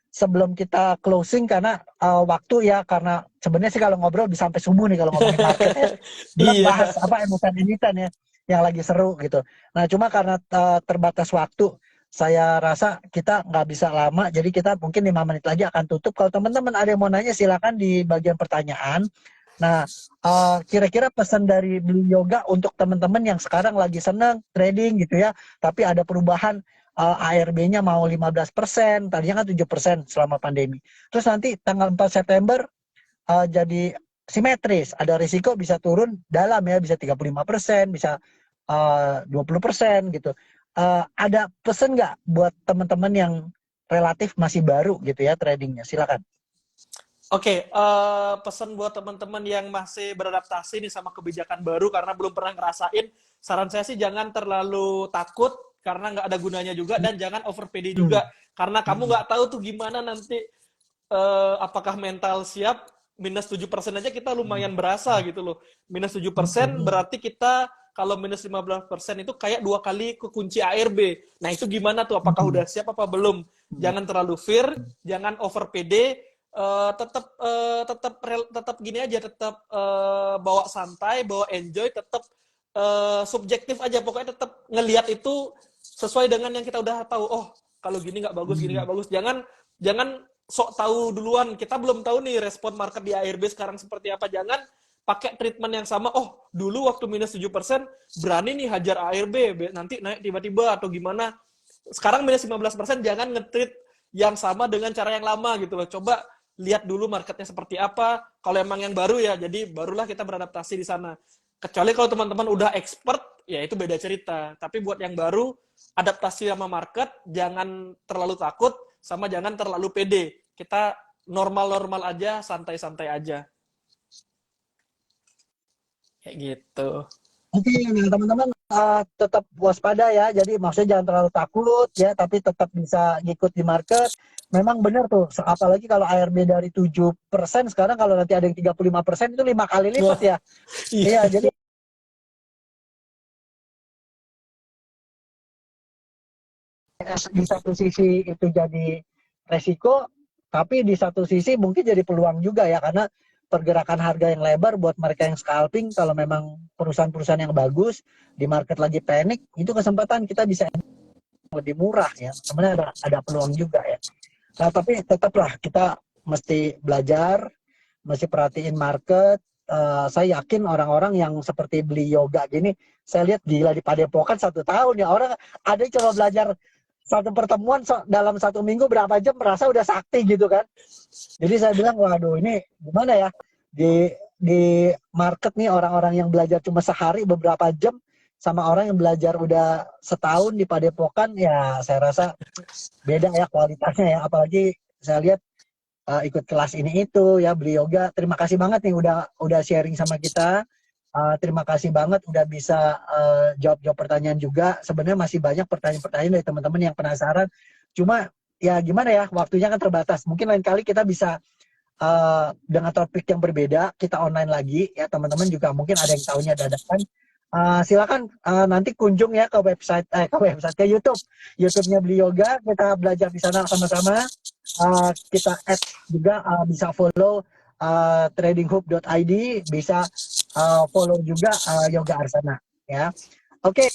sebelum kita closing karena waktu ya karena sebenarnya sih kalau ngobrol bisa sampai subuh nih kalau ngomongin market ya belum Iya. bahas apa emiten-emiten ya yang lagi seru gitu. Nah cuma karena terbatas waktu, saya rasa kita nggak bisa lama, jadi kita mungkin 5 menit lagi akan tutup. Kalau teman-teman ada yang mau nanya silakan di bagian pertanyaan. Nah kira-kira pesan dari Beli Yoga untuk teman-teman yang sekarang lagi seneng trading gitu ya, tapi ada perubahan ARB-nya mau 15%, tadinya kan 7% selama pandemi. Terus nanti tanggal 4 September jadi simetris. Ada risiko bisa turun dalam ya, bisa 35%, bisa 20% gitu. Ada pesan nggak buat teman-teman yang relatif masih baru gitu ya tradingnya? Silakan. Oke, pesan buat teman-teman yang masih beradaptasi nih sama kebijakan baru karena belum pernah ngerasain, saran saya sih jangan terlalu takut karena nggak ada gunanya juga dan jangan over PD Hmm. juga karena kamu nggak tahu tuh gimana nanti apakah mental siap minus 7% aja kita lumayan berasa gitu loh. Minus 7% berarti kita kalau minus 15% itu kayak 2 kali kekunci ARB. Nah, itu gimana tuh? Apakah udah siap apa belum? Jangan terlalu fear, jangan over PD, tetap gini aja, tetap bawa santai, bawa enjoy, tetap subjektif aja. Pokoknya tetap ngelihat itu sesuai dengan yang kita udah tahu. Oh, kalau gini nggak bagus, gini nggak bagus. Jangan sok tahu duluan. Kita belum tahu nih respon market di ARB sekarang seperti apa. Jangan pakai treatment yang sama. Oh, dulu waktu minus 7% berani nih hajar ARB, nanti naik tiba-tiba atau gimana. Sekarang minus 15%, jangan nge-treat yang sama dengan cara yang lama gitu loh. Coba lihat dulu marketnya seperti apa. Kalau emang yang baru ya, jadi barulah kita beradaptasi di sana. Kecuali kalau teman-teman udah expert, ya itu beda cerita. Tapi buat yang baru, adaptasi sama market, jangan terlalu takut, sama jangan terlalu pede. Kita normal-normal aja, santai-santai aja. Kayak gitu. Oke, nah teman-teman tetap waspada ya. Jadi maksudnya jangan terlalu takut ya, tapi tetap bisa ngikut di market. Memang benar tuh, apalagi kalau ARB dari 7%, sekarang kalau nanti ada yang 35% itu 5 kali lipat ya. Iya, jadi di satu sisi itu jadi resiko, tapi di satu sisi mungkin jadi peluang juga ya, karena pergerakan harga yang lebar buat mereka yang scalping, kalau memang perusahaan-perusahaan yang bagus di market lagi panik, itu kesempatan kita bisa lebih murah ya. Sebenarnya ada peluang juga ya. Nah, tapi tetaplah kita mesti belajar, mesti perhatiin market. Saya yakin orang-orang yang seperti beli yoga gini, saya lihat gila di Padepokan 1 tahun ya. Orang ada yang coba belajar satu pertemuan dalam 1 minggu berapa jam merasa udah sakti gitu kan. Jadi saya bilang, waduh ini gimana ya, di market nih orang-orang yang belajar cuma sehari beberapa jam sama orang yang belajar udah setahun di Padepokan, ya saya rasa beda ya kualitasnya ya. Apalagi saya lihat ikut kelas ini itu ya, beli yoga. Terima kasih banget nih udah sharing sama kita. Terima kasih banget udah bisa jawab pertanyaan juga. Sebenarnya masih banyak pertanyaan-pertanyaan dari teman-teman yang penasaran. Cuma ya gimana ya, waktunya kan terbatas. Mungkin lain kali kita bisa dengan topik yang berbeda, kita online lagi ya teman-teman. Juga mungkin ada yang tahunya dadakan. Silakan nanti kunjung ya ke website ke YouTube-nya Beli Yoga. Kita belajar di sana sama-sama. Kita add juga, bisa follow tradinghub.id, bisa follow juga Yoga Arsana ya. Oke,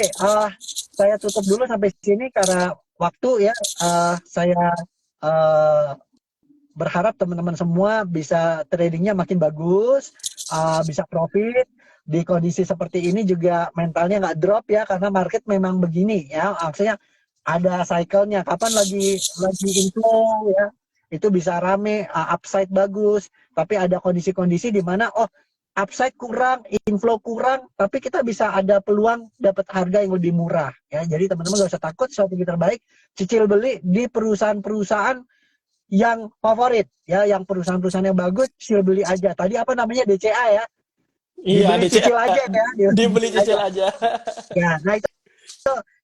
saya tutup dulu sampai sini karena waktu ya. Saya berharap teman-teman semua bisa tradingnya makin bagus, bisa profit di kondisi seperti ini, juga mentalnya nggak drop ya, karena market memang begini ya. Maksudnya ada cycle-nya, kapan lagi inflow ya, itu bisa rame, upside bagus, tapi ada kondisi-kondisi di mana upside kurang, inflow kurang, tapi kita bisa ada peluang dapat harga yang lebih murah ya. Jadi teman-teman gak usah takut, strategi terbaik cicil beli di perusahaan-perusahaan yang favorit ya, yang perusahaan-perusahaan yang bagus, cicil beli aja. Tadi apa namanya, DCA ya? Iya, Dibeli cicil aja ya. Dibeli cicil aja. Ya, nah itu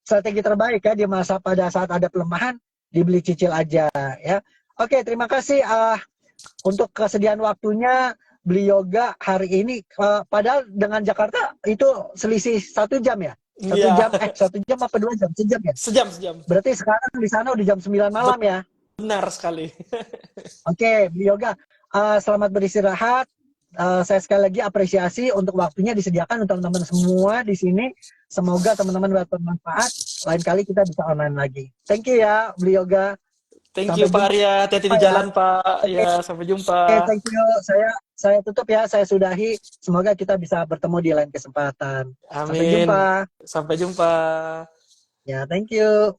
strategi terbaik ya, pada saat ada pelemahan, dibeli cicil aja ya. Oke, terima kasih untuk kesediaan waktunya Beli Yoga hari ini. Padahal dengan Jakarta itu selisih 1 jam ya. 1 jam apa 2 jam? Sejam ya? Sejam. Berarti sekarang di sana udah jam 9 malam ya. Benar sekali. Oke, Beli Yoga, selamat beristirahat. Saya sekali lagi apresiasi untuk waktunya disediakan untuk teman-teman semua di sini. Semoga teman-teman dapat bermanfaat. Lain kali kita bisa online lagi. Thank you ya, Beli Yoga. Thank you Pak Arya, hati-hati di jalan Pak. Okay. Ya, sampai jumpa. Oke, thank you. Saya tutup ya, saya sudahi. Semoga kita bisa bertemu di lain kesempatan. Amin. Sampai jumpa. Sampai jumpa. Ya, thank you.